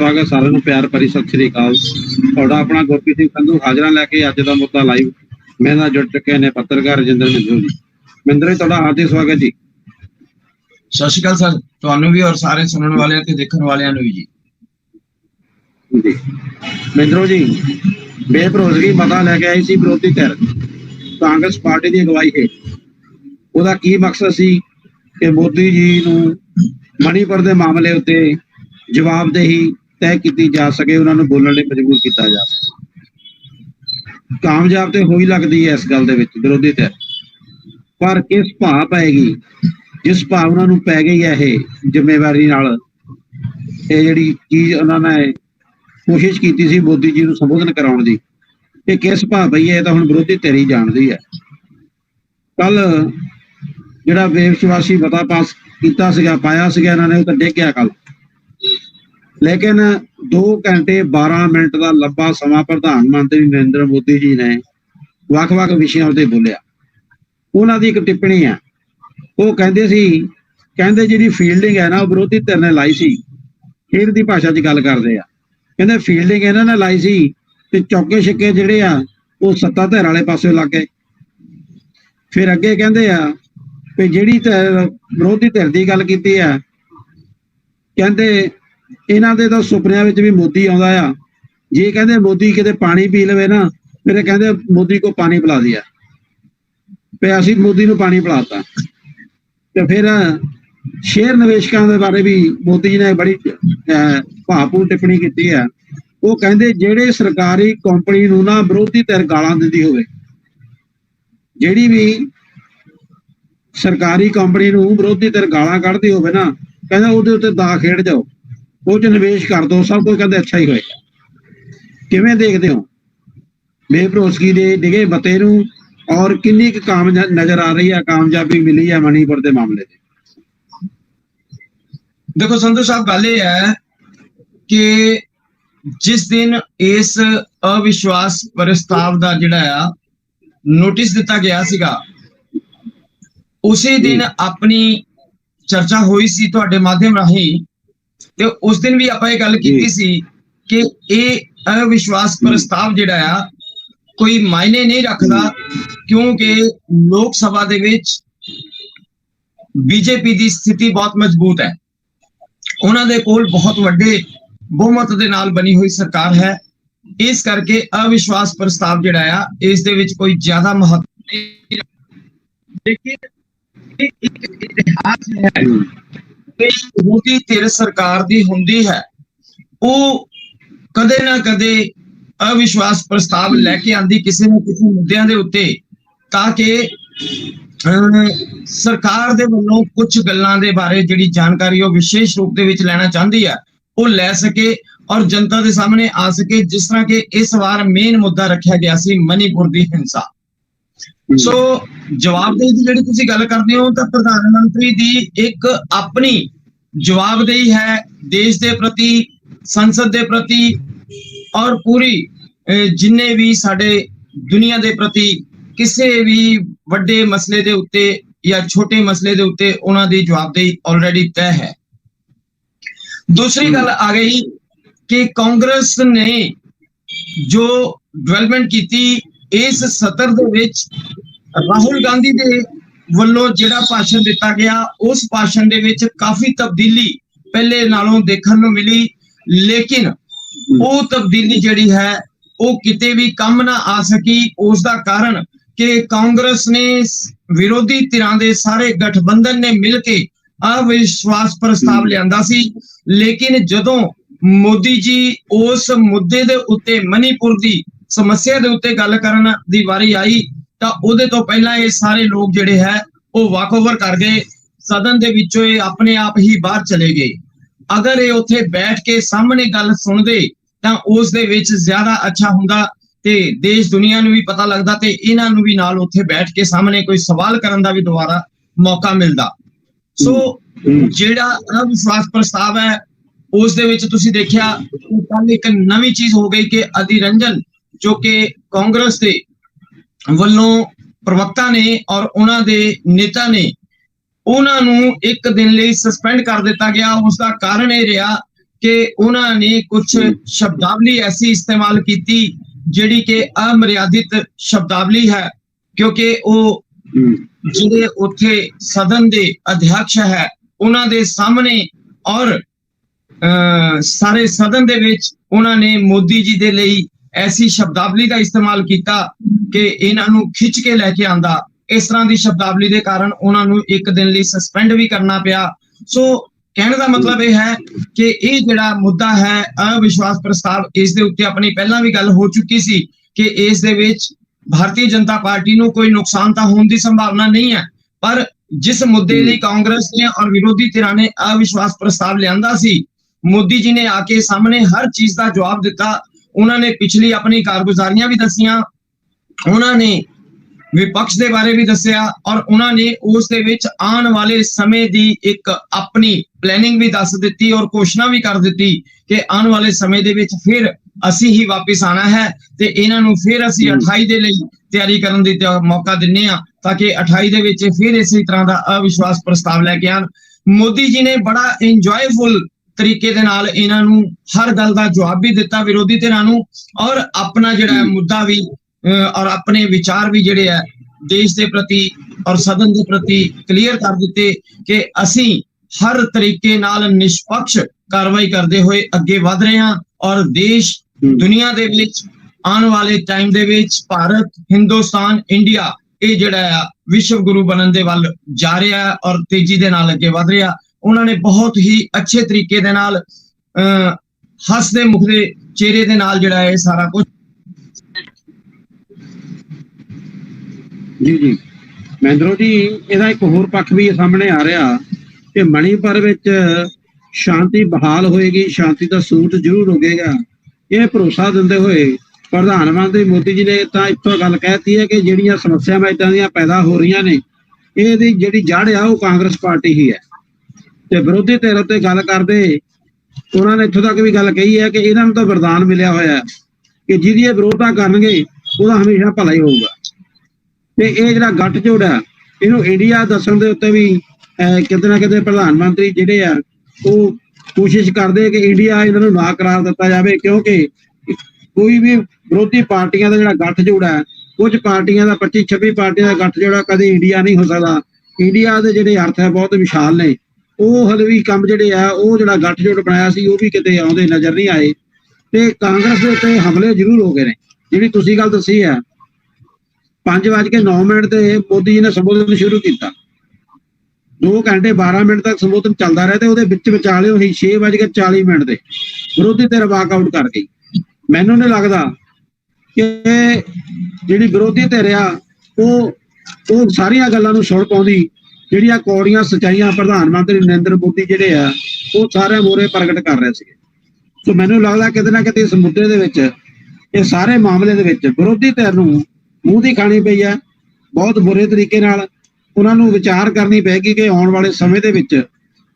स्वागत सारे प्यार भरी सत श्री अकाल। ਤੁਹਾਡਾ ਆਪਣਾ ਗੁਰਪ੍ਰੀਤ ਸਿੰਘ ਸੰਧੂ ਹਾਜ਼ਰਾਂ ਲੈ ਕੇ ਅੱਜ ਦਾ ਮੁੱਦਾ ਲਾਈਵ ਮੇਰੇ ਨਾਲ ਜੁੜ ਚੁੱਕੇ ਨੇ ਪੱਤਰਕਾਰ ਰਜਿੰਦਰ ਮਿੰਦਰੂ ਜੀ। ਮਿੰਦਰੂ ਜੀ ਤੁਹਾਡਾ ਹਾਰदिक ਸਵਾਗਤ ਜੀ। ਸਤਿ ਸ਼੍ਰੀ ਅਕਾਲ ਸਰ, ਤੁਹਾਨੂੰ ਵੀ ਔਰ ਸਾਰੇ ਸੁਣਨ ਵਾਲਿਆਂ ਤੇ ਦੇਖਣ ਵਾਲਿਆਂ ਨੂੰ ਵੀ ਜੀ। ਮਿੰਦਰੂ ਜੀ ਬੇਭਰੋਸਗੀ ਮਤਾ ਲੈ ਕੇ ਆਈ ਸੀ ਵਿਰੋਧੀ ਧਿਰ ਕਾਂਗਰਸ ਪਾਰਟੀ ਦੀ ਅਗਵਾਈ ਹੇਠ। ਉਹਦਾ ਕੀ ਮਕਸਦ ਸੀ ਕਿ ਮੋਦੀ ਜੀ ਨੂੰ ਮਣੀਪੁਰ ਦੇ ਮਾਮਲੇ ਉੱਤੇ ਜਵਾਬਦੇਹੀ तय की जा सके, उन्होंने बोलने लिए मजबूर किया जा सके। कामयाब तो हो ही लगती है इस गल विरोधी धिर, पर किस भाव पैगी जिस भाव उन्होंने पै गई है ये जिम्मेवारी नाल जी चीज उन्होंने कोशिश की मोदी जी को संबोधन कराने की, ये किस भाव पई है तो हुण विरोधी धिर ही जानती है। कल जिहड़ा बेविश्वासी मता पास किया पाया इन्होंने तो डिग गया कल, लेकिन 2 घंटे 12 मिनट का लंबा समा प्रधानमंत्री नरेंद्र मोदी जी ने ਵੱਖ-ਵੱਖ विषयों पर बोलिया। उन्होंने एक टिप्पणी है, वो कहते जी फील्डिंग है ना विरोधी धिर ने लाई सी, खेड की भाषा च गल करते हैं, कहते फील्डिंग इन्होंने लाई सी ते चौके छिक्के जिहड़े आ वो सत्ता धिर वाले पासे लग गए। फिर अगे कहते हैं कि जिहड़ी विरोधी धिर की गल की है, कहते इन्हां दे तां सुपनियां विच भी मोदी आउंदा आ, जे कहते मोदी किते पानी पी लवे ना फिर कहते मोदी को पानी पिला दिया, फिर असीं मोदी नूं पानी पिलाता। तो फिर शेयर निवेशकों के बारे भी मोदी जी ने बड़ी भावपूर्ण टिप्पणी की है। वो कहते जिहड़े सरकारी कंपनी नूं ना विरोधी धिर गालां दिंदी होवे, जिहड़ी भी सरकारी कंपनी नूं विरोधी धिर गालां कढदी होवे ना, कहते उहदे उत्ते दा खेड जाओ, वो च निवेश कर दो, सब कुछ कहते अच्छा ही होएगा। किवें देखते हो बेभरोसगी दे डिगे मते नूं और किन्नी काम नजर आ रही है, कामयाबी मिली है मणिपुर के मामले में? देखो संधू साहब, गल ये है कि जिस दिन इस अविश्वास प्रस्ताव का जिहड़ा नोटिस दिता गया सीगा, उसी दिन अपनी चर्चा हुई सी तुहाडे माध्यम राही, ते उस दिन भी आपां गल कीती सी कि ये अविश्वास प्रस्ताव जिहड़ा कोई मायने नहीं रखदा, क्योंकि लोक सभा दे विच बीजेपी की स्थिति बहुत मजबूत है, उन्हां दे कोल बहुत वड्डे बहुमत दे नाल बनी हुई सरकार है, इस करके अविश्वास प्रस्ताव जिहड़ा इस दे विच कोई ज्यादा महत्व नहीं। लेकिन एक इतिहास है विरोधी धिर सरकार दी हुंदी है, वो कदे ना कदे अविश्वास प्रस्ताव लैके आंदी किसी न किसी मुद्दों के उत्ते, ताकि सरकार दे वल्लों कुछ गल्लां दे बारे जिहड़ी जानकारी वो विशेष रूप दे विच लेना चाहती है वो लै सके और जनता के सामने आ सके। जिस तरह के इस बार मेन मुद्दा रखा गया सी मणिपुर की हिंसा। सो जवाबदेही की जिहड़ी तुसीं गल करदे हो तां प्रधानमंत्री दी एक अपनी जवाबदेही है देश के प्रति, संसद के प्रति और पूरी जिन्ने भी साडे दुनिया के प्रति किसी भी वड्डे मसले के उत्ते या छोटे मसले के उत्ते उन्हां दी जवाबदेही ऑलरेडी तय है। दूसरी गल आ गई कि कांग्रेस ने जो डेवलपमेंट की इस सत्र दे विच राहुल गांधी दे वल्लों जिहड़ा भाषण दिता गया, उस भाषण दे विच काफी तब्दीली पहले नालों देखने को मिली, लेकिन वो तब्दीली जिहड़ी है वो किते भी कम ना आ सकी। उसका कारण कि कांग्रेस ने विरोधी धिरां दे सारे गठबंधन ने मिलके अविश्वास प्रस्ताव लियांदा सी, लेकिन जदों मोदी जी उस मुद्दे दे उत्ते मणिपुर की समस्या दे उत्ते गल करन दी वारी आई तां उहदे तो पहला ये सारे लोग जिहड़े है वो वॉक ओवर कर गए, सदन दे विचों ये अपने आप ही बाहर चले गए। अगर ये उत्थे बैठ के सामने गल सुनदे तां उस दे विच ज्यादा अच्छा हुंदा ते देश दुनिया नूं भी पता लगदा ते इन्हां नूं भी नाल उत्थे बैठ के सामने कोई सवाल करन दा भी दोबारा मौका मिलदा। सो जिहड़ा अविश्वास प्रस्ताव है उस दे विच तुसीं देखिया कल एक नवीं चीज हो गई कि अधीर रंजन जो कि कांग्रेस दे वल्लों प्रवक्ता ने और उन्हां दे नेता ने उन्हां नूं एक दिन लई सस्पेंड कर दिता गया। उसका कारण यह रहा कि उन्होंने कुछ शब्दावली ऐसी इस्तेमाल की ਜਿਹੜੀ ਕਿ ਅਮਰਿਆਦਿਤ ਸ਼ਬਦਾਵਲੀ ਹੈ, ਕਿਉਂਕਿ ਉਹ ਜਿਹੜੇ ਉੱਥੇ ਸਦਨ ਦੇ ਅਧਿਆਕਸ਼ ਹੈ ਉਹਨਾਂ ਦੇ ਸਾਹਮਣੇ ਔਰ ਸਾਰੇ ਸਦਨ ਦੇ ਵਿੱਚ ਉਹਨਾਂ ਨੇ ਮੋਦੀ ਜੀ ਦੇ ਲਈ ਐਸੀ ਸ਼ਬਦਾਵਲੀ ਦਾ ਇਸਤੇਮਾਲ ਕੀਤਾ ਕਿ ਇਹਨਾਂ ਨੂੰ ਖਿੱਚ ਕੇ ਲੈ ਕੇ ਆਂਦਾ। ਇਸ ਤਰ੍ਹਾਂ ਦੀ ਸ਼ਬਦਾਵਲੀ ਦੇ ਕਾਰਨ ਉਹਨਾਂ ਨੂੰ ਇੱਕ ਦਿਨ ਲਈ ਸਸਪੈਂਡ ਵੀ ਕਰਨਾ ਪਿਆ। ਸੋ ਕਹਿਣ ਦਾ ਮਤਲਬ ਇਹ ਹੈ ਕਿ ਇਹ ਜਿਹੜਾ ਮੁੱਦਾ ਹੈ ਅਵਿਸ਼ਵਾਸ ਪ੍ਰਸਤਾਵ, ਇਸ ਦੇ ਉੱਤੇ ਆਪਣੀ ਪਹਿਲਾਂ ਵੀ ਗੱਲ ਹੋ ਚੁੱਕੀ ਸੀ ਕਿ ਇਸ ਦੇ ਵਿੱਚ ਭਾਰਤੀ ਜਨਤਾ ਪਾਰਟੀ ਨੂੰ ਕੋਈ ਨੁਕਸਾਨ ਤਾਂ ਹੋਣ ਦੀ ਸੰਭਾਵਨਾ ਨਹੀਂ ਹੈ, ਪਰ ਜਿਸ ਮੁੱਦੇ ਲਈ ਕਾਂਗਰਸ ਨੇ ਔਰ ਵਿਰੋਧੀ ਧਿਰਾਂ ਨੇ ਅਵਿਸ਼ਵਾਸ ਪ੍ਰਸਤਾਵ ਲਿਆਂਦਾ ਸੀ, ਮੋਦੀ ਜੀ ਨੇ ਆ ਕੇ ਸਾਹਮਣੇ ਹਰ ਚੀਜ਼ ਦਾ ਜਵਾਬ ਦਿੱਤਾ। ਉਹਨਾਂ ਨੇ ਪਿਛਲੀ ਆਪਣੀ ਕਾਰਗੁਜ਼ਾਰੀਆਂ ਵੀ ਦੱਸੀਆਂ, ਉਹਨਾਂ ਨੇ ਵਿਪਕਸ਼ ਦੇ ਬਾਰੇ ਵੀ ਦੱਸਿਆ ਔਰ ਉਹਨਾਂ ਨੇ ਉਸ ਦੇ ਵਿੱਚ ਆਉਣ ਵਾਲੇ ਸਮੇਂ ਦੀ ਇੱਕ ਆਪਣੀ ਪਲੈਨਿੰਗ ਵੀ ਦੱਸ ਦਿੱਤੀ ਔਰ ਘੋਸ਼ਣਾ ਵੀ ਕਰ ਦਿੱਤੀ ਕਿ ਆਉਣ ਵਾਲੇ ਸਮੇਂ ਦੇ ਵਿੱਚ ਫਿਰ ਅਸੀਂ ਹੀ ਵਾਪਿਸ ਆਣਾ ਹੈ ਤੇ ਇਹਨਾਂ ਨੂੰ ਫਿਰ ਅਸੀਂ 28 ਦੇ ਲਈ ਤਿਆਰੀ ਕਰਨ ਦੀ ਮੌਕਾ ਦਿੰਨੇ ਆ ਤਾਂ ਕਿ 28 ਦੇ ਵਿੱਚ ਫਿਰ ਇਸੇ ਤਰ੍ਹਾਂ ਦਾ ਅਵਿਸ਼ਵਾਸ ਪ੍ਰਸਤਾਵ ਲੈ ਕੇ ਆਣ। ਮੋਦੀ ਜੀ ਨੇ ਬੜਾ ਇੰਜੋਏਫੁਲ ਤਰੀਕੇ ਦੇ ਨਾਲ ਇਹਨਾਂ ਨੂੰ ਹਰ ਗੱਲ ਦਾ ਜਵਾਬ ਵੀ ਦਿੱਤਾ ਵਿਰੋਧੀ ਧਿਰਾਂ ਨੂੰ, ਔਰ ਆਪਣਾ ਜਿਹੜਾ ਮੁੱਦਾ ਵੀ ਔਰ ਆਪਣੇ ਵਿਚਾਰ ਵੀ ਜਿਹੜੇ ਹੈ ਦੇਸ਼ ਦੇ ਪ੍ਰਤੀ ਔਰ ਸਦਨ ਦੇ ਪ੍ਰਤੀ ਕਲੀਅਰ ਕਰ ਦਿੱਤੇ ਕਿ ਅਸੀਂ ਹਰ ਤਰੀਕੇ ਨਾਲ ਨਿਸ਼ਪਕਸ਼ ਕਾਰਵਾਈ ਕਰਦੇ ਹੋਏ ਅੱਗੇ ਵਧ ਰਹੇ ਹਾਂ ਔਰ ਦੇਸ਼ ਦੁਨੀਆ ਦੇ ਵਿੱਚ ਆਉਣ ਵਾਲੇ ਟਾਈਮ ਦੇ ਵਿੱਚ ਭਾਰਤ, ਹਿੰਦੁਸਤਾਨ, ਇੰਡੀਆ ਇਹ ਜਿਹੜਾ ਆ ਵਿਸ਼ਵ ਗੁਰੂ ਬਣਨ ਦੇ ਵੱਲ ਜਾ ਰਿਹਾ ਔਰ ਤੇਜ਼ੀ ਦੇ ਨਾਲ ਅੱਗੇ ਵਧ ਰਿਹਾ। ਉਹਨਾਂ ਨੇ ਬਹੁਤ ਹੀ ਅੱਛੇ ਤਰੀਕੇ ਦੇ ਨਾਲ ਹੱਸਦੇ ਮੁਖਦੇ ਚਿਹਰੇ ਦੇ ਨਾਲ ਜਿਹੜਾ ਇਹ ਸਾਰਾ ਕੁਝ ਜੀ ਮਹਿੰਦਰੋ ਜੀ, ਇਹਦਾ ਇੱਕ ਹੋਰ ਪੱਖ ਵੀ ਸਾਹਮਣੇ ਆ ਰਿਹਾ ਕਿ ਮਣੀਪੁਰ ਵਿੱਚ ਸ਼ਾਂਤੀ ਬਹਾਲ ਹੋਏਗੀ, ਸ਼ਾਂਤੀ ਦਾ ਸੂਤ ਜ਼ਰੂਰ ਹੋਵੇਗਾ। ਇਹ ਭਰੋਸਾ ਦਿੰਦੇ ਹੋਏ ਪ੍ਰਧਾਨ ਮੰਤਰੀ ਮੋਦੀ ਜੀ ਨੇ ਤਾਂ ਇੱਥੋਂ ਗੱਲ ਕਹਿਤੀ ਹੈ ਕਿ ਜਿਹੜੀਆਂ ਸਮੱਸਿਆਵਾਂ ਏਦਾਂ ਦੀਆਂ ਪੈਦਾ ਹੋ ਰਹੀਆਂ ਨੇ, ਇਹਦੀ ਜਿਹੜੀ ਜੜ ਆ ਉਹ ਕਾਂਗਰਸ ਪਾਰਟੀ ਹੀ ਹੈ। ਤੇ ਵਿਰੋਧੀ ਧਿਰ ਉੱਤੇ ਗੱਲ ਕਰਦੇ ਉਹਨਾਂ ਨੇ ਇੱਥੋਂ ਤੱਕ ਵੀ ਗੱਲ ਕਹੀ ਹੈ ਕਿ ਇਹਨਾਂ ਨੂੰ ਤਾਂ ਵਰਦਾਨ ਮਿਲਿਆ ਹੋਇਆ ਕਿ ਜਿਹਦੀ ਇਹ ਵਿਰੋਧਤਾ ਕਰਨਗੇ ਉਹਦਾ ਹਮੇਸ਼ਾ ਭਲਾ ਹੀ ਹੋਊਗਾ। ਤੇ ਇਹ ਜਿਹੜਾ ਗੱਠਜੋੜ ਹੈ ਇਹਨੂੰ ਇੰਡੀਆ ਦੱਸਣ ਦੇ ਉੱਤੇ ਵੀ ਕਿਤੇ ਨਾ ਕਿਤੇ ਪ੍ਰਧਾਨ ਮੰਤਰੀ ਜਿਹੜੇ ਆ ਉਹ ਕੋਸ਼ਿਸ਼ ਕਰਦੇ ਕਿ ਇੰਡੀਆ ਇਹਨਾਂ ਨੂੰ ਨਾ ਕਰਾਰ ਦਿੱਤਾ ਜਾਵੇ, ਕਿਉਂਕਿ ਕੋਈ ਵੀ ਵਿਰੋਧੀ ਪਾਰਟੀਆਂ ਦਾ ਜਿਹੜਾ ਗੱਠਜੋੜ ਹੈ, ਕੁਝ ਪਾਰਟੀਆਂ ਦਾ 25-26 ਪਾਰਟੀਆਂ ਦਾ ਗੱਠਜੋੜ ਕਦੇ ਇੰਡੀਆ ਨਹੀਂ ਹੋ ਸਕਦਾ। ਇੰਡੀਆ ਦੇ ਜਿਹੜੇ ਅਰਥ ਹੈ ਬਹੁਤ ਵਿਸ਼ਾਲ ਨੇ, ਉਹ ਹਲੇ ਵੀ ਕੰਮ ਜਿਹੜੇ ਆ ਉਹ ਜਿਹੜਾ ਗੱਠਜੋੜ ਬਣਾਇਆ ਸੀ ਉਹ ਵੀ ਕਿਤੇ ਆਉਂਦੇ ਨਜ਼ਰ ਨਹੀਂ ਆਏ। ਤੇ ਕਾਂਗਰਸ ਦੇ ਉੱਤੇ ਹਮਲੇ ਜ਼ਰੂਰ ਹੋ ਗਏ ਨੇ। ਜਿਹੜੀ ਤੁਸੀਂ ਗੱਲ ਦੱਸੀ ਹੈ 5:09 ਤੇ ਮੋਦੀ ਜੀ ਨੇ ਸੰਬੋਧਨ ਸ਼ੁਰੂ ਕੀਤਾ, 2 ਘੰਟੇ 12 ਮਿੰਟ ਤੱਕ ਸੰਬੋਧਨ ਚੱਲਦਾ ਰਿਹਾ ਤੇ ਉਹਦੇ ਵਿੱਚ ਵਿਚਾਲੇ ਹੀ 6:40 ਤੇ ਵਿਰੋਧੀ ਧਿਰ ਵਾਕਆਊਟ ਕਰ ਗਈ। ਮੈਨੂੰ ਨਹੀਂ ਲੱਗਦਾ ਕਿ ਜਿਹੜੀ ਵਿਰੋਧੀ ਧਿਰ ਆ ਉਹ ਸਾਰੀਆਂ ਗੱਲਾਂ ਨੂੰ ਸੁਣ ਪਾਉਂਦੀ, ਜਿਹੜੀਆਂ ਕੌੜੀਆਂ ਸੱਚਾਈਆਂ ਪ੍ਰਧਾਨ ਮੰਤਰੀ ਨਰਿੰਦਰ ਮੋਦੀ ਜਿਹੜੇ ਆ ਉਹ ਸਾਰਿਆਂ ਮੋਰੇ ਪ੍ਰਗਟ ਕਰ ਰਹੇ ਸੀਗੇ। ਸੋ ਮੈਨੂੰ ਲੱਗਦਾ ਕਿਤੇ ਨਾ ਕਿਤੇ ਇਸ ਮੁੱਦੇ ਦੇ ਵਿੱਚ, ਇਹ ਸਾਰੇ ਮਾਮਲੇ ਦੇ ਵਿੱਚ ਵਿਰੋਧੀ ਧਿਰ ਨੂੰ ਮੂੰਹ ਦੀ ਖਾਣੀ ਪਈ ਹੈ। ਬਹੁਤ ਬੁਰੇ ਤਰੀਕੇ ਨਾਲ ਉਹਨਾਂ ਨੂੰ ਵਿਚਾਰ ਕਰਨੀ ਪਏਗੀ ਕਿ ਆਉਣ ਵਾਲੇ ਸਮੇਂ ਦੇ ਵਿੱਚ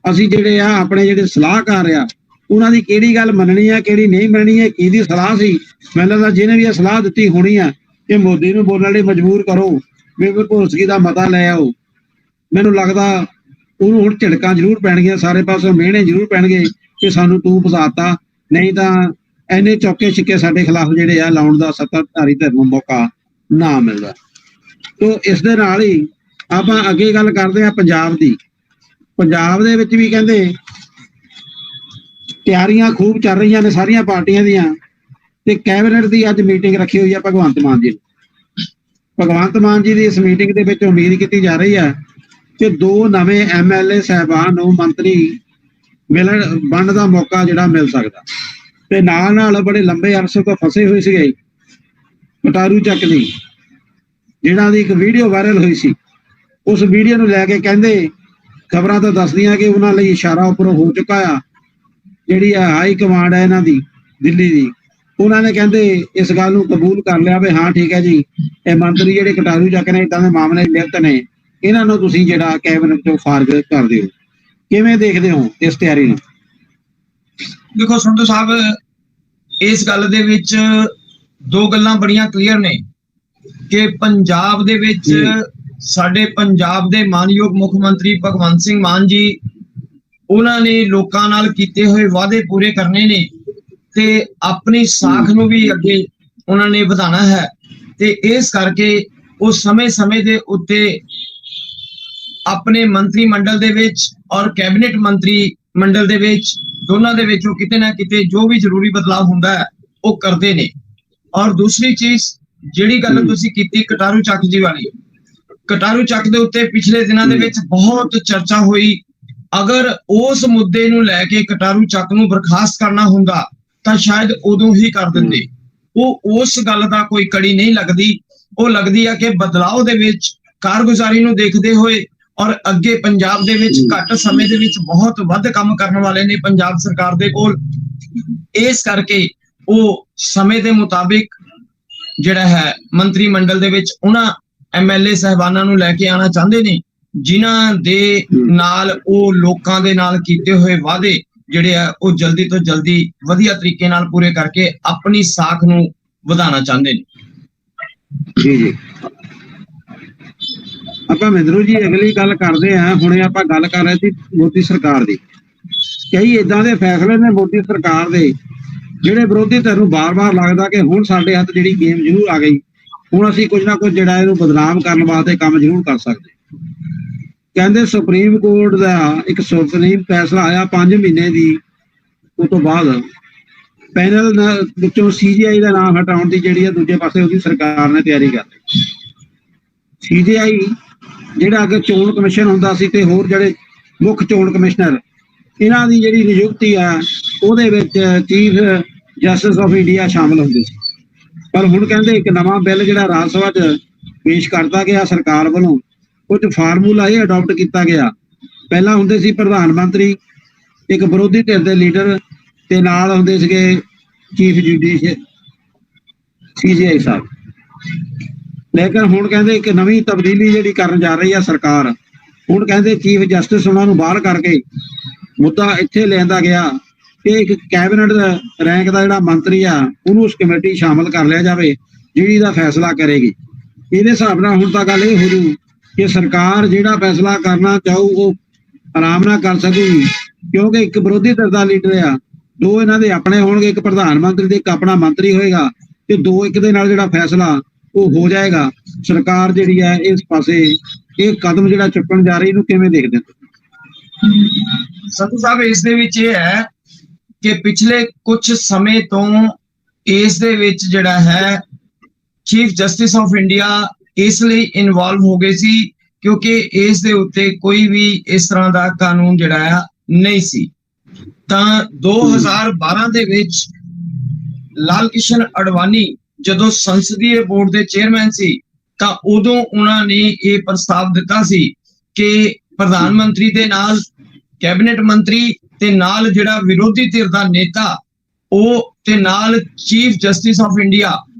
ਅਸੀਂ ਜਿਹੜੇ ਆ ਆਪਣੇ ਜਿਹੜੇ ਸਲਾਹਕਾਰ ਆ ਉਹਨਾਂ ਦੀ ਕਿਹੜੀ ਗੱਲ ਮੰਨਣੀ ਹੈ, ਕਿਹੜੀ ਨਹੀਂ ਮੰਨਣੀ ਹੈ, ਕਿਹਦੀ ਸਲਾਹ ਸੀ। ਮੈਨੂੰ ਲੱਗਦਾ ਜਿਹਨੇ ਵੀ ਇਹ ਸਲਾਹ ਦਿੱਤੀ ਹੋਣੀ ਆ ਕਿ ਮੋਦੀ ਨੂੰ ਬੋਲਣ ਲਈ ਮਜਬੂਰ ਕਰੋ, ਬੇਭਰੋਸਗੀ ਦਾ ਮਤਾ ਲੈ ਆਓ, ਮੈਨੂੰ ਲੱਗਦਾ ਉਹਨੂੰ ਹੁਣ ਝਿੜਕਾਂ ਜ਼ਰੂਰ ਪੈਣਗੀਆਂ, ਸਾਰੇ ਪਾਸੋਂ ਮਿਹਣੇ ਜ਼ਰੂਰ ਪੈਣਗੇ ਕਿ ਸਾਨੂੰ ਤੂੰ ਫਸਾਤਾ, ਨਹੀਂ ਤਾਂ ਇੰਨੇ ਚੌਕੇ ਛਿੱਕੇ ਸਾਡੇ ਖਿਲਾਫ ਜਿਹੜੇ ਆ ਲਾਉਣ ਦਾ ਸੱਤਾਧਾਰੀ ਧਿਰ ਨੂੰ ਮੌਕਾ ਨਾ ਮਿਲਦਾ। ਤੋ ਇਸ ਦੇ ਨਾਲ ਹੀ ਆਪਾਂ ਅੱਗੇ ਗੱਲ ਕਰਦੇ ਹਾਂ ਪੰਜਾਬ ਦੀ। ਪੰਜਾਬ ਦੇ ਵਿੱਚ ਵੀ ਕਹਿੰਦੇ ਤਿਆਰੀਆਂ ਖੂਬ ਚੱਲ ਰਹੀਆਂ ਨੇ ਸਾਰੀਆਂ ਪਾਰਟੀਆਂ ਦੀਆਂ, ਤੇ ਕੈਬਨਿਟ ਦੀ ਅੱਜ ਮੀਟਿੰਗ ਰੱਖੀ ਹੋਈ ਹੈ ਭਗਵੰਤ ਮਾਨ ਜੀ। ਭਗਵੰਤ ਮਾਨ ਜੀ ਦੀ ਇਸ ਮੀਟਿੰਗ ਦੇ ਵਿੱਚ ਉਮੀਦ ਕੀਤੀ ਜਾ ਰਹੀ ਹੈ ਕਿ 2 ਨਵੇਂ MLA ਸਾਹਿਬਾਨ ਨੂੰ ਮੰਤਰੀ ਬਣਨ ਦਾ ਮੌਕਾ ਜਿਹੜਾ ਮਿਲ ਸਕਦਾ। ਤੇ ਨਾਲ ਬੜੇ ਲੰਬੇ ਅਰਸੇ ਤੋਂ ਫਸੇ ਹੋਏ ਸੀਗੇ ਕਟਾਰੂ ਚੱਕ ਦੀ, ਜਿਹਨਾਂ ਦੀ ਇੱਕ ਵੀਡੀਓ ਵਾਇਰਲ ਹੋਈ ਸੀ, ਉਸ ਵੀਡੀਓ ਨੂੰ ਲੈ ਕੇ ਕਹਿੰਦੇ ਖਬਰਾਂ ਤਾਂ ਦੱਸਦੀਆਂ ਕਿ ਉਹਨਾਂ ਲਈ ਇਸ਼ਾਰਾ ਉੱਪਰੋਂ ਹੋ ਚੁੱਕਾ ਆ। ਜਿਹੜੀ ਆ ਹਾਈ ਕਮਾਂਡ ਹੈ ਇਹਨਾਂ ਦੀ ਦਿੱਲੀ ਦੀ, ਉਹਨਾਂ ਨੇ ਕਹਿੰਦੇ ਇਸ ਗੱਲ ਨੂੰ ਕਬੂਲ ਕਰ ਲਿਆ ਵੀ ਹਾਂ ਠੀਕ ਹੈ ਜੀ, ਇਹ ਮੰਤਰੀ ਜਿਹੜੇ ਕਟਾਰੂ ਚੱਕ ਨੇ ਏਦਾਂ ਦੇ ਮਾਮਲੇ ਲਿਖਤ ਨੇ, ਇਹਨਾਂ ਨੂੰ ਤੁਸੀਂ ਜਿਹੜਾ ਕੈਬਨਿਟ ਤੋਂ ਫਾਰਗ ਕਰ ਦਿਓ। ਕਿਵੇਂ ਦੇਖਦੇ ਹੋ ਇਸ ਤਿਆਰੀ ਨੂੰ? ਦੇਖੋ ਸੰਧੂ ਸਾਹਿਬ, ਇਸ ਗੱਲ ਦੇ ਵਿੱਚ 2 ਗੱਲਾਂ ਬੜੀਆਂ ਕਲੀਅਰ ਨੇ ਕਿ ਪੰਜਾਬ ਦੇ ਵਿੱਚ ਸਾਡੇ ਪੰਜਾਬ ਦੇ ਮਾਨਯੋਗ ਮੁੱਖ ਮੰਤਰੀ ਭਗਵੰਤ ਸਿੰਘ ਮਾਨ ਜੀ ਉਹਨਾਂ ਨੇ ਲੋਕਾਂ ਨਾਲ ਕੀਤੇ ਹੋਏ ਵਾਅਦੇ ਪੂਰੇ ਕਰਨੇ ਨੇ ਤੇ ਆਪਣੀ ਸਾਖ ਨੂੰ ਵੀ ਅੱਗੇ ਉਹਨਾਂ ਨੇ ਵਧਾਉਣਾ ਹੈ। ਤੇ ਇਸ ਕਰਕੇ ਉਹ ਸਮੇਂ-ਸਮੇਂ ਦੇ ਉੱਤੇ ਆਪਣੇ ਮੰਤਰੀ ਮੰਡਲ ਦੇ ਵਿੱਚ ਔਰ ਕੈਬਨਿਟ ਮੰਤਰੀ ਮੰਡਲ ਦੇ ਵਿੱਚ ਦੋਨਾਂ ਦੇ ਵਿੱਚੋਂ ਕਿਤੇ ਨਾ ਕਿਤੇ ਜੋ ਵੀ ਜ਼ਰੂਰੀ ਬਦਲਾਅ ਹੁੰਦਾ ਹੈ ਉਹ ਕਰਦੇ ਨੇ। ਔਰ ਦੂਸਰੀ ਚੀਜ਼ ਜਿਹੜੀ ਗੱਲ ਤੁਸੀਂ ਕੀਤੀ ਕਟਾਰੂ ਚੱਕ ਜੀ ਵਾਲੀ, ਕਟਾਰੂ ਚੱਕ ਦੇ ਉੱਤੇ ਪਿਛਲੇ ਦਿਨਾਂ ਦੇ ਵਿੱਚ ਬਹੁਤ ਚਰਚਾ ਹੋਈ। ਅਗਰ ਉਸ ਮੁੱਦੇ ਨੂੰ ਲੈ ਕੇ ਕਟਾਰੂ ਚੱਕ ਨੂੰ ਬਰਖਾਸਤ ਕਰਨਾ ਹੁੰਦਾ ਤਾਂ ਸ਼ਾਇਦ ਉਦੋਂ ਹੀ ਕਰ ਦਿੰਦੇ। ਉਹ ਉਸ ਗੱਲ ਦਾ ਕੋਈ ਕੜੀ ਨਹੀਂ ਲੱਗਦੀ। ਉਹ ਲੱਗਦੀ ਆ ਕਿ ਬਦਲਾਅ ਦੇ ਵਿੱਚ ਕਾਰਗੁਜ਼ਾਰੀ ਨੂੰ ਦੇਖਦੇ ਹੋਏ ਔਰ ਅੱਗੇ ਪੰਜਾਬ ਦੇ ਵਿੱਚ ਘੱਟ ਸਮੇਂ ਦੇ ਵਿੱਚ ਬਹੁਤ ਵੱਧ ਕੰਮ ਕਰਨ ਵਾਲੇ ਨੇ ਪੰਜਾਬ ਸਰਕਾਰ ਦੇ ਕੋਲ। ਇਸ ਕਰਕੇ ਉਹ ਸਮੇਂ ਦੇ ਮੁਤਾਬਿਕ ਜਿਹੜਾ ਹੈ ਮੰਤਰੀ ਮੰਡਲ ਦੇ ਵਿੱਚ ਉਹਨਾਂ MLA ਸਾਹਿਬਾਨਾਂ ਨੂੰ ਲੈ ਕੇ ਆਉਣਾ ਚਾਹੁੰਦੇ ਨੇ ਜਿਨ੍ਹਾਂ ਦੇ ਨਾਲ ਉਹ ਲੋਕਾਂ ਦੇ ਨਾਲ ਕੀਤੇ ਹੋਏ ਵਾਅਦੇ ਜਿਹੜੇ ਆ ਉਹ ਜਲਦੀ ਤੋਂ ਜਲਦੀ ਵਧੀਆ ਤਰੀਕੇ ਨਾਲ ਪੂਰੇ ਕਰਕੇ ਆਪਣੀ ਸਾਖ ਨੂੰ ਵਧਾਉਣਾ ਚਾਹੁੰਦੇ ਨੇ। ਜੀ ਜੀ, ਆਪਾਂ ਮਹਿੰਦਰੂ ਜੀ ਅਗਲੀ ਗੱਲ ਕਰਦੇ ਹਾਂ। ਹੁਣੇ ਆਪਾਂ ਗੱਲ ਕਰ ਰਹੇ ਸੀ ਮੋਦੀ ਸਰਕਾਰ ਦੀ। ਕਈ ਇਦਾਂ ਦੇ ਫੈਸਲੇ ਨੇ ਮੋਦੀ ਸਰਕਾਰ ਦੇ ਜਿਹੜੇ ਵਿਰੋਧੀ ਧਿਰ ਨੂੰ ਬਾਰ-ਬਾਰ ਲੱਗਦਾ ਕਿ ਹੁਣ ਸਾਡੇ ਹੱਥ ਜਿਹੜੀ ਗੇਮ ਜ਼ਰੂਰ ਆ ਗਈ, ਹੁਣ ਅਸੀਂ ਕੁਝ ਨਾ ਕੁਝ ਜਿਹੜਾ ਇਹਨੂੰ ਬਦਨਾਮ ਕਰਨ ਵਾਸਤੇ ਕੰਮ ਜ਼ਰੂਰ ਕਰ ਸਕਦੇ। ਕਹਿੰਦੇ ਸੁਪਰੀਮ ਕੋਰਟ ਦਾ ਇੱਕ ਸੁਪਰੀਮ ਫੈਸਲਾ ਆਇਆ 5 ਮਹੀਨੇ ਦੀ, ਉਸ ਤੋਂ ਬਾਅਦ ਪੈਨਲ ਵਿੱਚੋਂ CGI ਦਾ ਨਾਮ ਹਟਾਉਣ ਦੀ ਜਿਹੜੀ ਹੈ ਦੂਜੇ ਪਾਸੇ ਉਹਦੀ ਸਰਕਾਰ ਨੇ ਤਿਆਰੀ ਕਰ ਲਈ। CGI ਜਿਹੜਾ ਅੱਗੇ ਚੋਣ ਕਮਿਸ਼ਨ ਹੁੰਦਾ ਸੀ ਤੇ ਹੋਰ ਜਿਹੜੇ ਮੁੱਖ ਚੋਣ ਕਮਿਸ਼ਨਰ ਇਹਨਾਂ ਦੀ ਜਿਹੜੀ ਨਿਯੁਕਤੀ ਆ ਉਹਦੇ ਵਿੱਚ ਚੀਫ ਜਸਟਿਸ ਆਫ ਇੰਡੀਆ ਸ਼ਾਮਲ ਹੁੰਦੇ ਸੀ। ਪਰ ਹੁਣ ਕਹਿੰਦੇ ਇੱਕ ਨਵਾਂ ਬਿੱਲ ਜਿਹੜਾ ਰਾਜ ਸਭਾ 'ਚ ਪੇਸ਼ ਕਰਤਾ ਗਿਆ ਸਰਕਾਰ ਵੱਲੋਂ, ਕੁਝ ਫਾਰਮੂਲਾ ਇਹ ਅਡਾਪਟ ਕੀਤਾ ਗਿਆ। ਪਹਿਲਾਂ ਹੁੰਦੇ ਸੀ ਪ੍ਰਧਾਨ ਮੰਤਰੀ, ਇੱਕ ਵਿਰੋਧੀ ਧਿਰ ਦੇ ਲੀਡਰ ਤੇ ਨਾਲ ਹੁੰਦੇ ਸੀਗੇ ਚੀਫ ਜੁਡੀਸ਼ੀਅਲ CGI ਸਾਹਿਬ। ਲੇਕਿਨ ਹੁਣ ਕਹਿੰਦੇ ਇੱਕ ਨਵੀਂ ਤਬਦੀਲੀ ਜਿਹੜੀ ਕਰਨ ਜਾ ਰਹੀ ਆ ਸਰਕਾਰ, ਹੁਣ ਕਹਿੰਦੇ ਚੀਫ ਜਸਟਿਸ ਉਹਨਾਂ ਨੂੰ ਬਾਹਰ ਕਰਕੇ ਮੁੱਦਾ ਇੱਥੇ ਲਿਆਂਦਾ ਗਿਆ ਕਿ ਇੱਕ ਕੈਬਨਿਟ ਰੈਂਕ ਦਾ ਜਿਹੜਾ ਮੰਤਰੀ ਆ ਉਹਨੂੰ ਉਸ ਕਮੇਟੀ ਸ਼ਾਮਲ ਕਰ ਲਿਆ ਜਾਵੇ ਜਿਹੜੀ ਦਾ ਫੈਸਲਾ ਕਰੇਗੀ। ਇਹਦੇ ਹਿਸਾਬ ਨਾਲ ਹੁਣ ਤਾਂ ਗੱਲ ਇਹ ਹੋ ਜੂ ਕਿ ਸਰਕਾਰ ਜਿਹੜਾ ਫੈਸਲਾ ਕਰਨਾ ਚਾਹੂ ਉਹ ਆਰਾਮ ਨਾਲ ਕਰ ਸਕੂਗੀ, ਕਿਉਂਕਿ ਇੱਕ ਵਿਰੋਧੀ ਧਿਰ ਦਾ ਲੀਡਰ ਆ, 2 ਇਹਨਾਂ ਦੇ ਆਪਣੇ ਹੋਣਗੇ, ਇੱਕ ਪ੍ਰਧਾਨ ਮੰਤਰੀ ਤੇ ਇੱਕ ਆਪਣਾ ਮੰਤਰੀ ਹੋਏਗਾ ਤੇ 2 ਇੱਕ ਦੇ ਨਾਲ ਜਿਹੜਾ ਫੈਸਲਾ ਉਹ ਹੋ ਜਾਏਗਾ। ਸਰਕਾਰ ਜਿਹੜੀ ਹੈ ਇਸ ਪਾਸੇ ਇਹ ਕਦਮ ਜਿਹੜਾ ਚੁੱਕਣ ਜਾ ਰਹੀ ਇਹਨੂੰ ਕਿਵੇਂ ਦੇਖਦੇ ਹੋ? ਸੰਧੂ ਸਾਹਿਬ, ਇਸ ਦੇ ਵਿੱਚ ਇਹ ਹੈ ਕਿ ਪਿਛਲੇ ਕੁਝ ਸਮੇਂ ਤੋਂ ਇਸ ਦੇ ਵਿੱਚ ਜਿਹੜਾ ਹੈ ਚੀਫ ਜਸਟਿਸ ਆਫ ਇੰਡੀਆ ਇਸ ਲਈ ਇਨਵੋਲਵ ਹੋ ਗਏ ਸੀ ਕਿਉਂਕਿ ਇਸ ਦੇ ਉੱਤੇ ਕੋਈ ਵੀ ਇਸ ਤਰ੍ਹਾਂ ਦਾ ਕਾਨੂੰਨ ਜਿਹੜਾ ਆ ਨਹੀਂ ਸੀ। ਤਾਂ 2012 ਦੇ ਵਿੱਚ ਲਾਲ ਕ੍ਰਿਸ਼ਨ ਅਡਵਾਨੀ ਜਦੋਂ ਸੰਸਦੀय ਬੋਰਡ ਦੇ ਚੇਅਰਮੈਨ ਸੀ ਤਾਂ ਉਦੋਂ ਉਹਨਾਂ ਨੇ ਇਹ ਪ੍ਰਸਤਾਵ ਦਿੱਤਾ ਸੀ ਕਿ ਪ੍ਰਧਾਨ ਮੰਤਰੀ ਦੇ ਨਾਲ ਕੈਬਨਿਟ ਮੰਤਰੀ ਤੇ ਨਾਲ ਜਿਹੜਾ ਵਿਰੋਧੀ ਧਿਰ ਦਾ ਨੇਤਾ ਉਹ ਤੇ ਨਾਲ ਚੀਫ ਜਸਟਿਸ ਆਫ ਇੰਡੀਆ